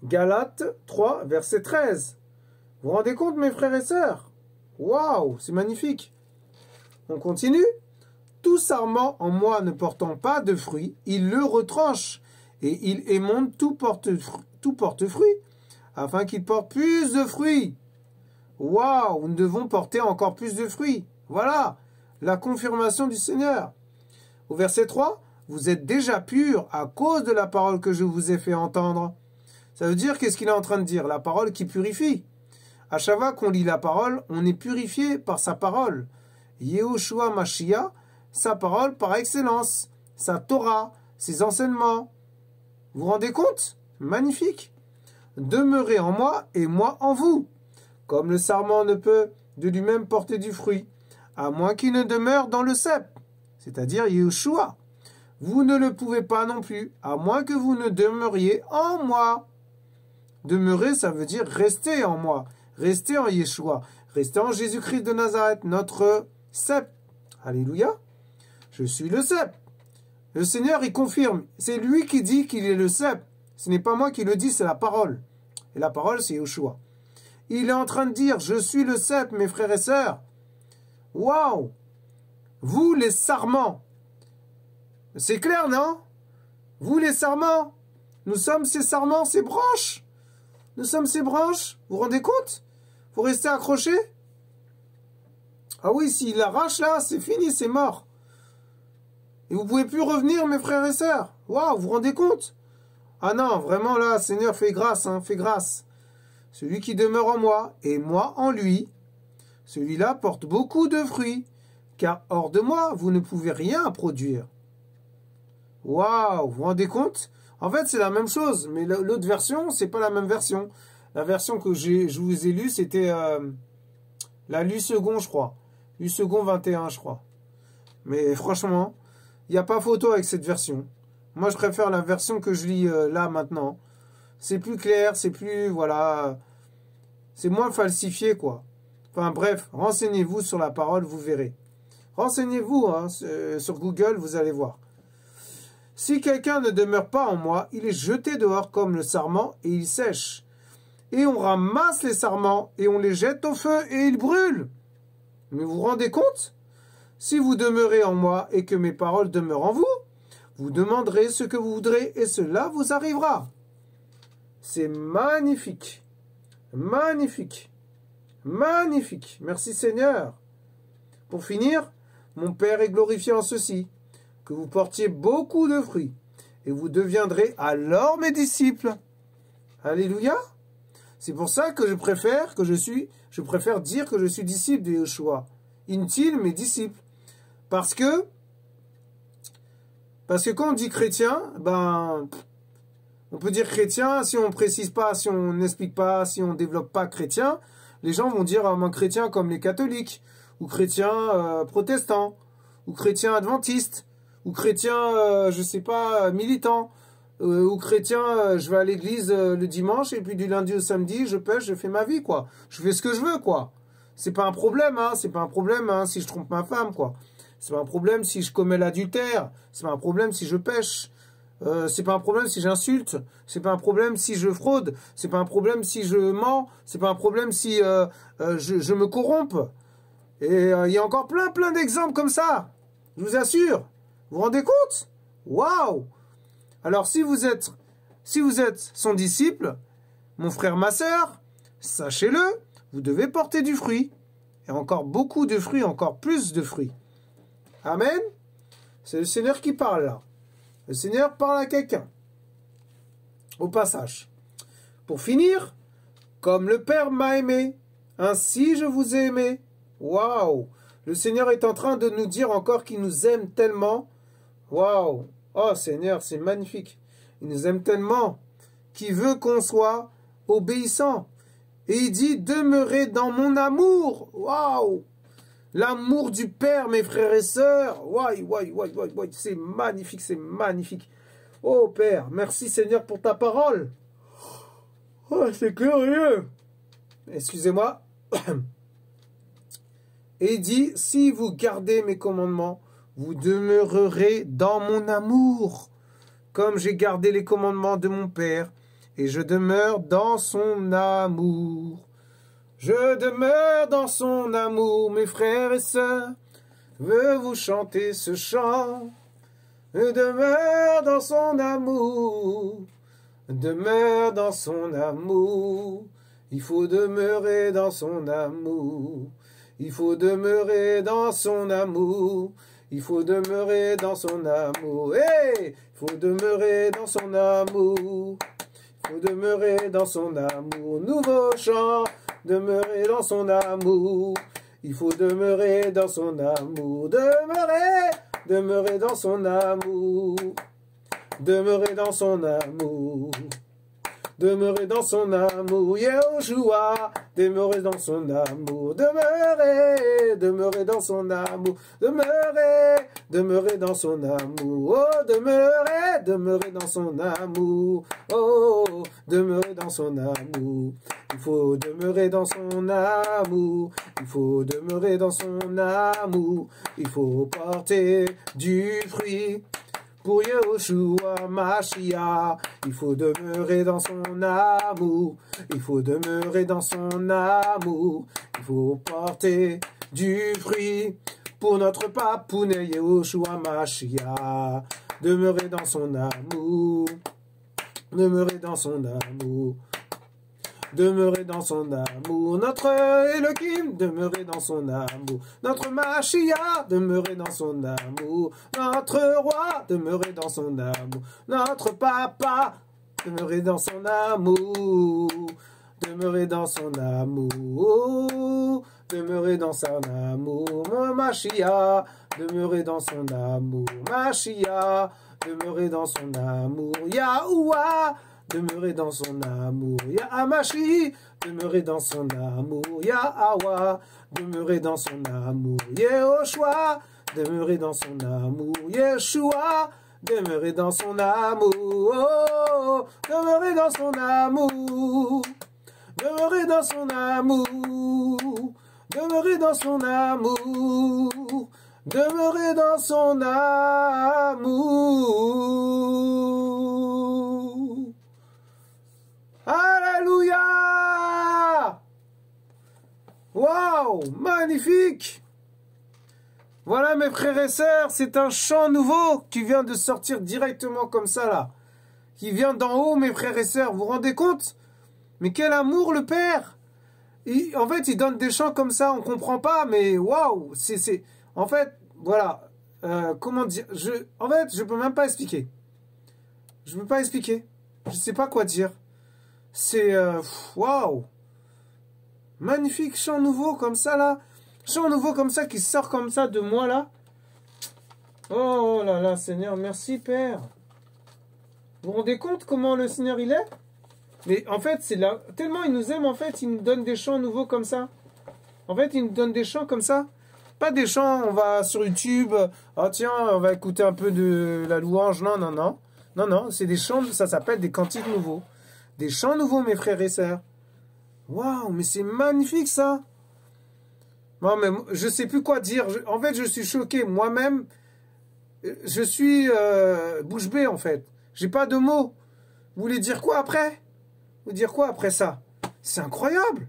Galates 3, verset 13. Vous vous rendez compte, mes frères et sœurs? Waouh, c'est magnifique. On continue. Tout sarment en moi ne portant pas de fruits, il le retranche, et il émonde tout porte-fruit, afin qu'il porte plus de fruits. Waouh, nous devons porter encore plus de fruits. Voilà, la confirmation du Seigneur. Au verset 3, vous êtes déjà purs à cause de la parole que je vous ai fait entendre. Ça veut dire, qu'est-ce qu'il est en train de dire? La parole qui purifie. À chaque fois qu'on lit la parole, on est purifié par sa parole. Yeshua Mashiach, sa parole par excellence, sa Torah, ses enseignements. Vous vous rendez compte? Magnifique. Demeurez en moi et moi en vous. Comme le sarment ne peut de lui-même porter du fruit, à moins qu'il ne demeure dans le cep, c'est-à-dire Yeshua. Vous ne le pouvez pas non plus, à moins que vous ne demeuriez en moi. Demeurer, ça veut dire rester en moi, rester en Yeshua, rester en Jésus-Christ de Nazareth, notre cep. Alléluia. Je suis le cep. Le Seigneur, il confirme. C'est lui qui dit qu'il est le cep. Ce n'est pas moi qui le dis, c'est la parole. Et la parole, c'est Yeshua. Il est en train de dire, je suis le cep, mes frères et sœurs. Waouh! Vous, les sarments. C'est clair, non? Vous, les sarments. Nous sommes ces sarments, ces branches. Nous sommes ces branches. Vous vous rendez compte? Vous restez accrochés? Ah oui, s'il arrache là, c'est fini, c'est mort. Et vous pouvez plus revenir, mes frères et sœurs. Waouh, vous vous rendez compte? Ah non, vraiment là, Seigneur, fais grâce, hein, fais grâce. Celui qui demeure en moi et moi en lui, celui-là porte beaucoup de fruits, car hors de moi, vous ne pouvez rien produire. Waouh, vous vous rendez compte? En fait, c'est la même chose, mais l'autre version, c'est pas la même version. La version que je vous ai lue, c'était la Lu Second, je crois. Lu Second 21, je crois. Mais franchement, il n'y a pas photo avec cette version. Moi, je préfère la version que je lis là, maintenant. C'est plus clair, c'est plus, voilà, c'est moins falsifié, quoi. Enfin, bref, renseignez-vous sur la parole, vous verrez. Renseignez-vous hein, sur Google, vous allez voir. Si quelqu'un ne demeure pas en moi, il est jeté dehors comme le sarment et il sèche. Et on ramasse les sarments et on les jette au feu et ils brûlent. Mais vous vous rendez compte? Si vous demeurez en moi et que mes paroles demeurent en vous, vous demanderez ce que vous voudrez et cela vous arrivera. C'est magnifique. Magnifique. Magnifique. Merci Seigneur. Pour finir, mon Père est glorifié en ceci, que vous portiez beaucoup de fruits, et vous deviendrez alors mes disciples. Alléluia. C'est pour ça que je préfère dire que je suis disciple de Yeshua. Intil, mes disciples. Parce que quand on dit chrétien, ben, on peut dire chrétien, si on ne précise pas, si on n'explique pas, si on ne développe pas chrétien, les gens vont dire un chrétien comme les catholiques, ou chrétien protestant, ou chrétien adventiste, ou chrétien, je sais pas, militant, ou chrétien, je vais à l'église le dimanche, et puis du lundi au samedi, je pêche, je fais ma vie, quoi. Je fais ce que je veux, quoi. C'est pas un problème, hein, c'est pas un problème, hein, si je trompe ma femme, quoi. C'est pas un problème si je commets l'adultère, c'est pas un problème si je pêche, c'est pas un problème si j'insulte, c'est pas un problème si je fraude, c'est pas un problème si je mens, c'est pas un problème si je me corrompe. Et il y a encore plein d'exemples comme ça, je vous assure. Vous vous rendez compte? Waouh! Alors si vous êtes son disciple, mon frère, ma sœur, sachez-le, vous devez porter du fruit. Et encore beaucoup de fruits, encore plus de fruits. Amen. C'est le Seigneur qui parle là. Le Seigneur parle à quelqu'un. Au passage. Pour finir, comme le Père m'a aimé, ainsi je vous ai aimé. Waouh! Le Seigneur est en train de nous dire encore qu'il nous aime tellement. Waouh! Oh Seigneur, c'est magnifique. Il nous aime tellement qu'il veut qu'on soit obéissant. Et il dit, demeurez dans mon amour. Waouh! L'amour du Père, mes frères et sœurs. Waouh, c'est magnifique, c'est magnifique. Oh Père, merci Seigneur pour ta parole. Oh, c'est glorieux. Excusez-moi. Et il dit, si vous gardez mes commandements, vous demeurerez dans mon amour, comme j'ai gardé les commandements de mon Père, et je demeure dans son amour. Je demeure dans son amour, mes frères et sœurs. Veux vous chanter ce chant. Je demeure dans son amour. Demeure dans son amour. Il faut demeurer dans son amour. Il faut demeurer dans son amour. Il faut demeurer dans son amour. Hey! Il faut demeurer dans son amour. Il faut demeurer dans son amour. Nouveau chant. Demeurer dans son amour, il faut demeurer dans son amour, demeurer dans son amour, demeurer dans son amour, demeurer dans son amour, Yehoshua, demeurer dans son amour, demeurer dans son amour, demeurer dans son amour, oh, demeurer dans son amour, oh, demeurer dans son amour. Il faut demeurer dans son amour, il faut demeurer dans son amour, il faut porter du fruit pour Yehoshua Mashiach. Il faut demeurer dans son amour, il faut demeurer dans son amour, il faut porter du fruit pour notre papounet Yehoshua Mashiach. Demeurer dans son amour, demeurer dans son amour. Demeurer dans son amour, notre Elohim, demeurer dans son amour, notre Mashiach, demeurer dans son amour, notre roi, demeurer dans son amour, notre papa, demeurer dans son amour, demeurer dans son amour, demeurer dans son amour, mon Mashiach, demeurer dans son amour, Mashiach, demeurer dans son amour, Yahuwah, demeurer dans son amour, Yahamashi, demeurer dans son amour, Yahawah, demeurer dans son amour, Yehoshua, demeurer dans son amour, Yeshua, demeurer dans son amour, oh, demeurer dans son amour, demeurer dans son amour, demeurer dans son amour, demeurer dans son amour. Alléluia! Waouh, magnifique! Voilà mes frères et sœurs, c'est un chant nouveau qui vient de sortir directement comme ça là. Qui vient d'en haut mes frères et sœurs, vous vous rendez compte? Mais quel amour le Père! En fait, il donne des chants comme ça, on comprend pas, mais waouh! En fait, voilà, comment dire? En fait, je peux même pas expliquer. Je peux pas expliquer. Je sais pas quoi dire. C'est waouh! Magnifique chant nouveau comme ça là. Chant nouveau comme ça qui sort comme ça de moi là. Oh là là, Seigneur, merci Père. Vous vous rendez compte comment le Seigneur il est? Mais en fait, c'est là, tellement il nous aime, en fait, il nous donne des chants nouveaux comme ça. En fait, il nous donne des chants comme ça. Pas des chants, on va sur YouTube, oh tiens, on va écouter un peu de la louange. Non, non, non. Non, non, c'est des chants, ça s'appelle des cantiques nouveaux. Des chants nouveaux, mes frères et sœurs. Waouh, mais c'est magnifique ça. Non, mais je sais plus quoi dire. En fait, je suis choqué. Moi-même, je suis bouche bée, en fait. J'ai pas de mots. Vous voulez dire quoi après? Vous dire quoi après ça? C'est incroyable.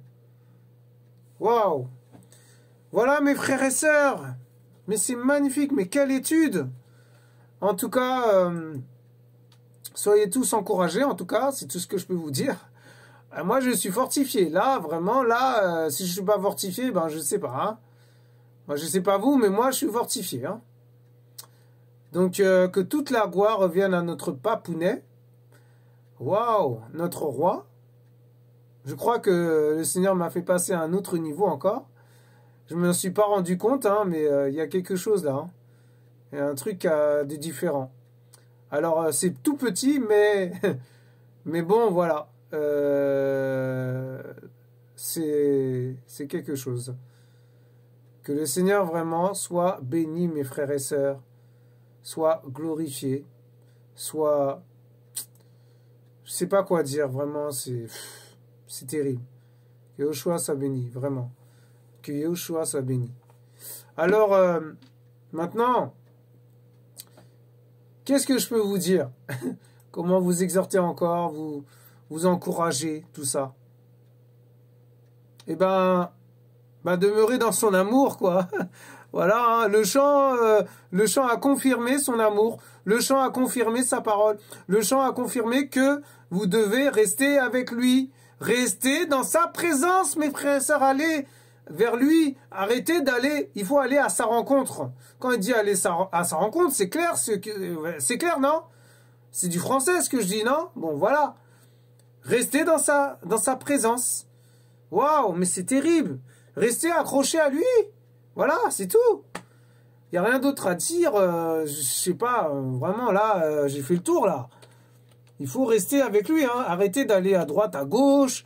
Waouh. Voilà, mes frères et sœurs. Mais c'est magnifique. Mais quelle étude. En tout cas, soyez tous encouragés. En tout cas, c'est tout ce que je peux vous dire. Moi, je suis fortifié. Là, vraiment, là, si je suis pas fortifié, ben, je sais pas. Hein. Moi, je sais pas vous, mais moi, je suis fortifié. Hein. Donc, que toute la gloire revienne à notre papounet. Waouh, notre roi. Je crois que le Seigneur m'a fait passer à un autre niveau encore. Je me suis pas rendu compte, hein, mais il y a quelque chose là. Hein. Il y a un truc de différent. Alors, c'est tout petit, mais, mais bon, voilà. C'est quelque chose. Que le Seigneur vraiment soit béni, mes frères et sœurs, soit glorifié, soit... Je sais pas quoi dire, vraiment, c'est terrible. Que Yahushua soit béni, vraiment. Que Yahushua soit béni. Alors, maintenant, qu'est-ce que je peux vous dire? Comment vous exhorter encore, vous encourager, tout ça. Eh ben, demeurer dans son amour, quoi. Voilà, hein, le chant a confirmé son amour, le chant a confirmé sa parole, le chant a confirmé que vous devez rester avec lui, rester dans sa présence, mes frères et sœurs, allez vers lui, arrêtez d'aller, il faut aller à sa rencontre. Quand il dit aller à sa rencontre, c'est clair, c'est clair, non? C'est du français ce que je dis, non? Bon, voilà. Restez dans sa présence. Waouh, mais c'est terrible. Restez accroché à lui. Voilà, c'est tout. Il n'y a rien d'autre à dire. Je sais pas, vraiment là, j'ai fait le tour là. Il faut rester avec lui. Hein. Arrêtez d'aller à droite, à gauche.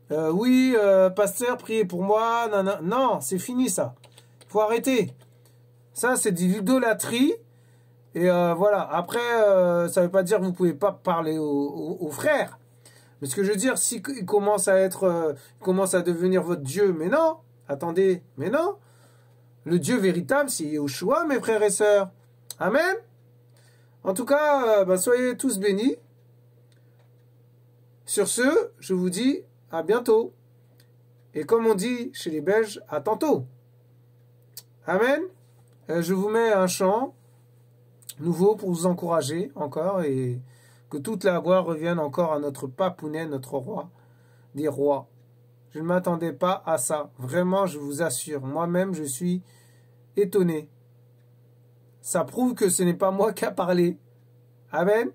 Oui, pasteur, priez pour moi. Non, c'est fini ça. Il faut arrêter. Ça, c'est de l'idolâtrie. Et voilà. Après, ça ne veut pas dire que vous ne pouvez pas parler aux frères. Mais ce que je veux dire, si il commence à devenir votre Dieu, mais non. Attendez, mais non. Le Dieu véritable, c'est Yahushua, mes frères et sœurs. Amen. En tout cas, soyez tous bénis. Sur ce, je vous dis à bientôt. Et comme on dit chez les Belges, à tantôt. Amen. Je vous mets un chant nouveau pour vous encourager encore et que toute la gloire revienne encore à notre papounet, notre roi des rois. Je ne m'attendais pas à ça. Vraiment, je vous assure. Moi-même, je suis étonné. Ça prouve que ce n'est pas moi qui a parlé. Amen.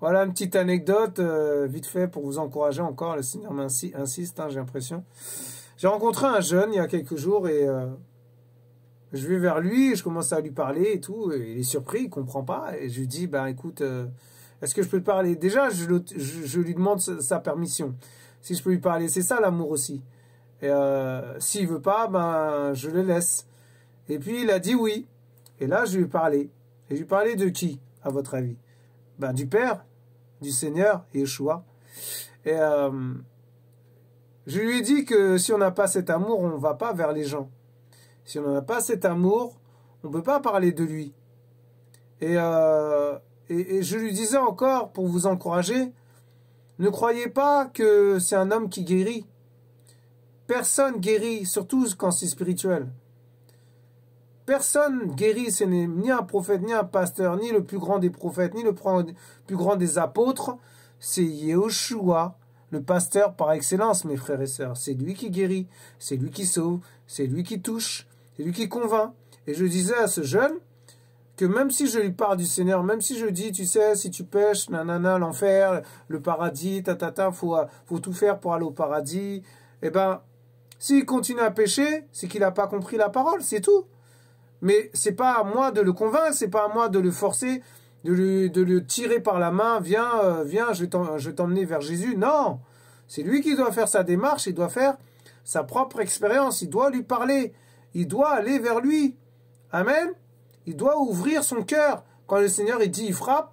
Voilà une petite anecdote, vite fait, pour vous encourager encore. Le Seigneur insiste, hein, j'ai l'impression. J'ai rencontré un jeune il y a quelques jours et je vais vers lui, et je commence à lui parler et tout. Et il est surpris, il comprend pas. Et je lui dis, ben écoute, est-ce que je peux te parler? Déjà, je lui demande sa permission. Si je peux lui parler, c'est ça l'amour aussi. Et s'il veut pas, ben je le laisse. Et puis il a dit oui. Et là, je lui ai parlé. Et je lui ai parlé de qui, à votre avis? Ben du Père, du Seigneur, Yeshua. Et je lui ai dit que si on n'a pas cet amour, on ne va pas vers les gens. Si on n'a pas cet amour, on ne peut pas parler de lui. Et je lui disais encore, pour vous encourager, ne croyez pas que c'est un homme qui guérit. Personne guérit, surtout quand c'est spirituel. Personne guérit, ce n'est ni un prophète, ni un pasteur, ni le plus grand des prophètes, ni le plus grand des apôtres. C'est Yeshua, le pasteur par excellence, mes frères et sœurs. C'est lui qui guérit, c'est lui qui sauve, c'est lui qui touche, c'est lui qui convainc. Et je disais à ce jeune que même si je lui parle du Seigneur, même si je dis, tu sais, si tu pêches, nanana, l'enfer, le paradis, faut tout faire pour aller au paradis, eh ben, s'il continue à pécher, c'est qu'il n'a pas compris la parole, c'est tout. Mais c'est pas à moi de le convaincre, c'est pas à moi de le forcer, de le tirer par la main, viens, je vais t'emmener vers Jésus. Non, c'est lui qui doit faire sa démarche, il doit faire sa propre expérience, il doit lui parler, il doit aller vers lui. Amen. Il doit ouvrir son cœur. Quand le Seigneur il dit il frappe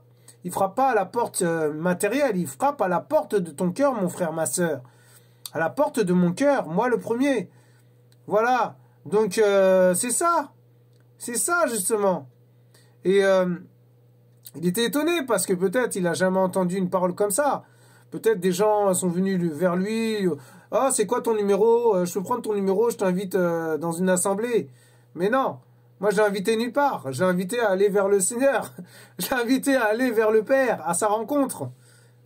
pas à la porte matérielle, il frappe à la porte de ton cœur, mon frère, ma sœur. À la porte de mon cœur, moi le premier. Voilà. Donc c'est ça. C'est ça, justement. Et il était étonné parce que peut-être il n'a jamais entendu une parole comme ça. Peut-être des gens sont venus vers lui. « Ah, c'est quoi ton numéro? Je peux prendre ton numéro, je t'invite dans une assemblée. » Mais non, moi je l'ai invité nulle part. J'ai invité à aller vers le Seigneur. J'ai invité à aller vers le Père, à sa rencontre.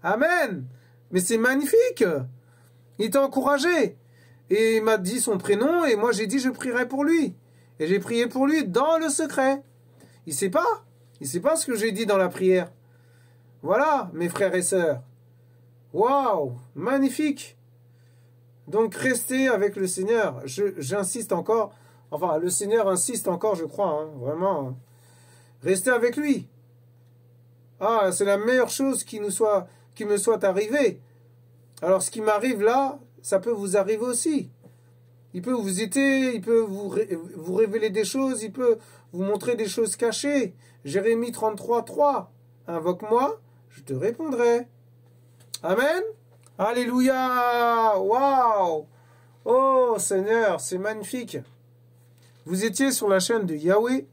Amen. Mais c'est magnifique. Il t'a encouragé. Et il m'a dit son prénom et moi j'ai dit je prierai pour lui. Et j'ai prié pour lui dans le secret. Il sait pas. Il sait pas ce que j'ai dit dans la prière. Voilà, mes frères et sœurs. Waouh, magnifique. Donc, restez avec le Seigneur. J'insiste encore. Enfin, le Seigneur insiste encore, je crois. Hein, vraiment. Restez avec lui. Ah, c'est la meilleure chose qui me soit arrivée. Alors, ce qui m'arrive là, ça peut vous arriver aussi. Il peut vous aider, il peut vous révéler des choses, il peut vous montrer des choses cachées. Jérémie 33, 3. Invoque-moi, je te répondrai. Amen. Alléluia. Waouh. Oh Seigneur, c'est magnifique. Vous étiez sur la chaîne de Yahweh,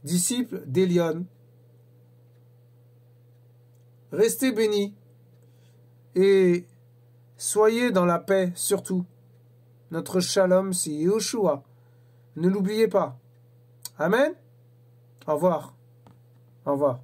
disciple d'Elion. Restez bénis et soyez dans la paix surtout. Notre shalom, c'est Yeshua. Ne l'oubliez pas. Amen. Au revoir. Au revoir.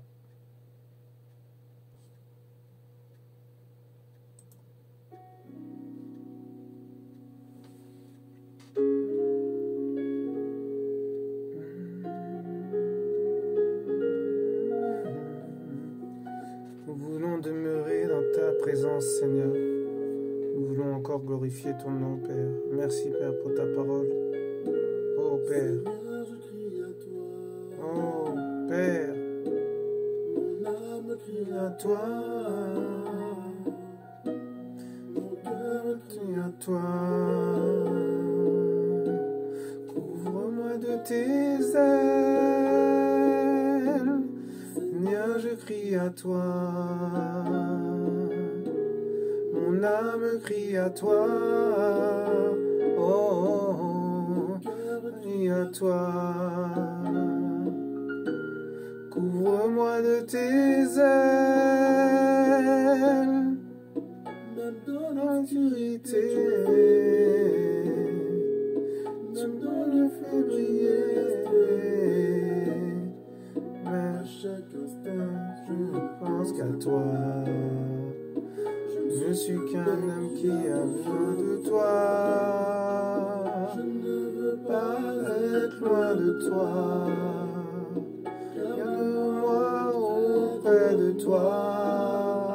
Nous voulons demeurer dans ta présence, Seigneur. Nous voulons encore glorifier ton nom, Père. Merci, Père, pour ta parole. Oh, Père. Oh, Père. Mon âme crie à toi. Mon cœur crie à toi. Couvre-moi de tes ailes. Seigneur, je crie à toi. Mon âme crie à toi, oh, oh, oh, crie à toi. Couvre-moi de tes ailes, même dans l'obscurité, même dans le février. Mais à chaque instant, je ne pense qu'à toi. Je suis qu'un homme qui a besoin de toi. Je ne veux pas être loin de toi. Garde-moi auprès de toi.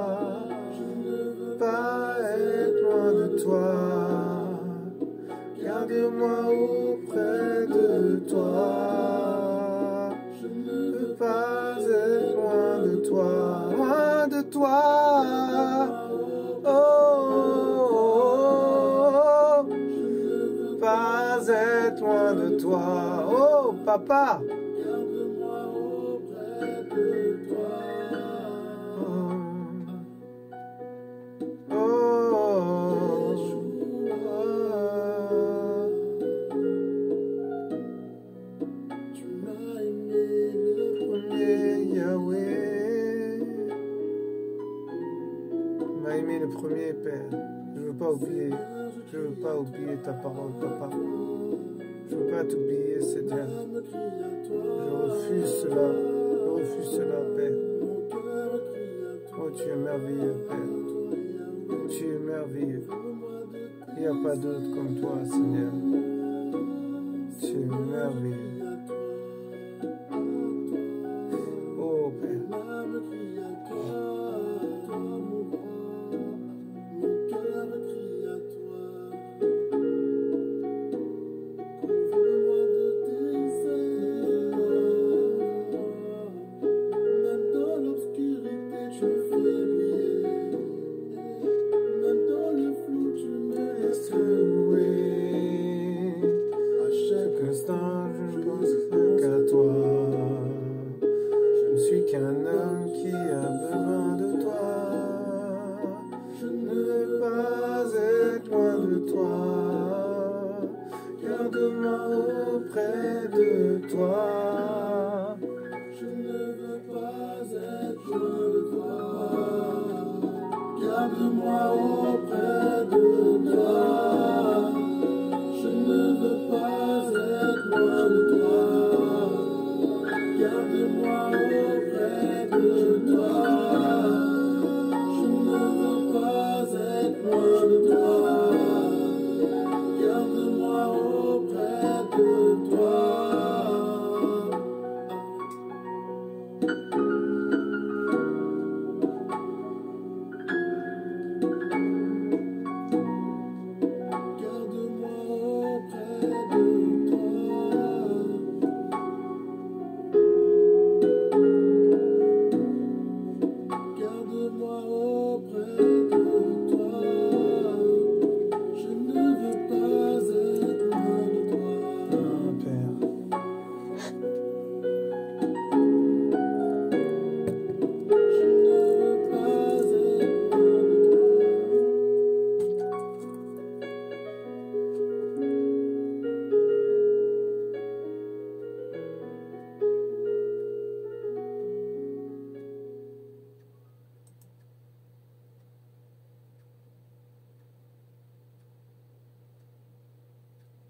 toi, loin de toi. Oh, pas être loin de toi. Oh, papa. Aimé le premier, Père. Je veux pas oublier ta parole, papa. Je veux pas t'oublier, Seigneur. Je refuse cela, Père. Oh, tu es merveilleux, Père. Tu es merveilleux. Il n'y a pas d'autre comme toi, Seigneur. Tu es merveilleux. Oh, Père.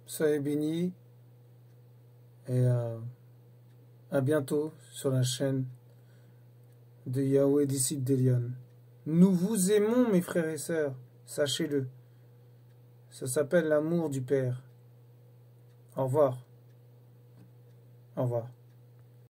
Soyez bénis et à bientôt sur la chaîne de Yahweh, disciple d'Elion. Nous vous aimons, mes frères et sœurs, sachez-le. Ça s'appelle l'amour du Père. Au revoir. Au revoir.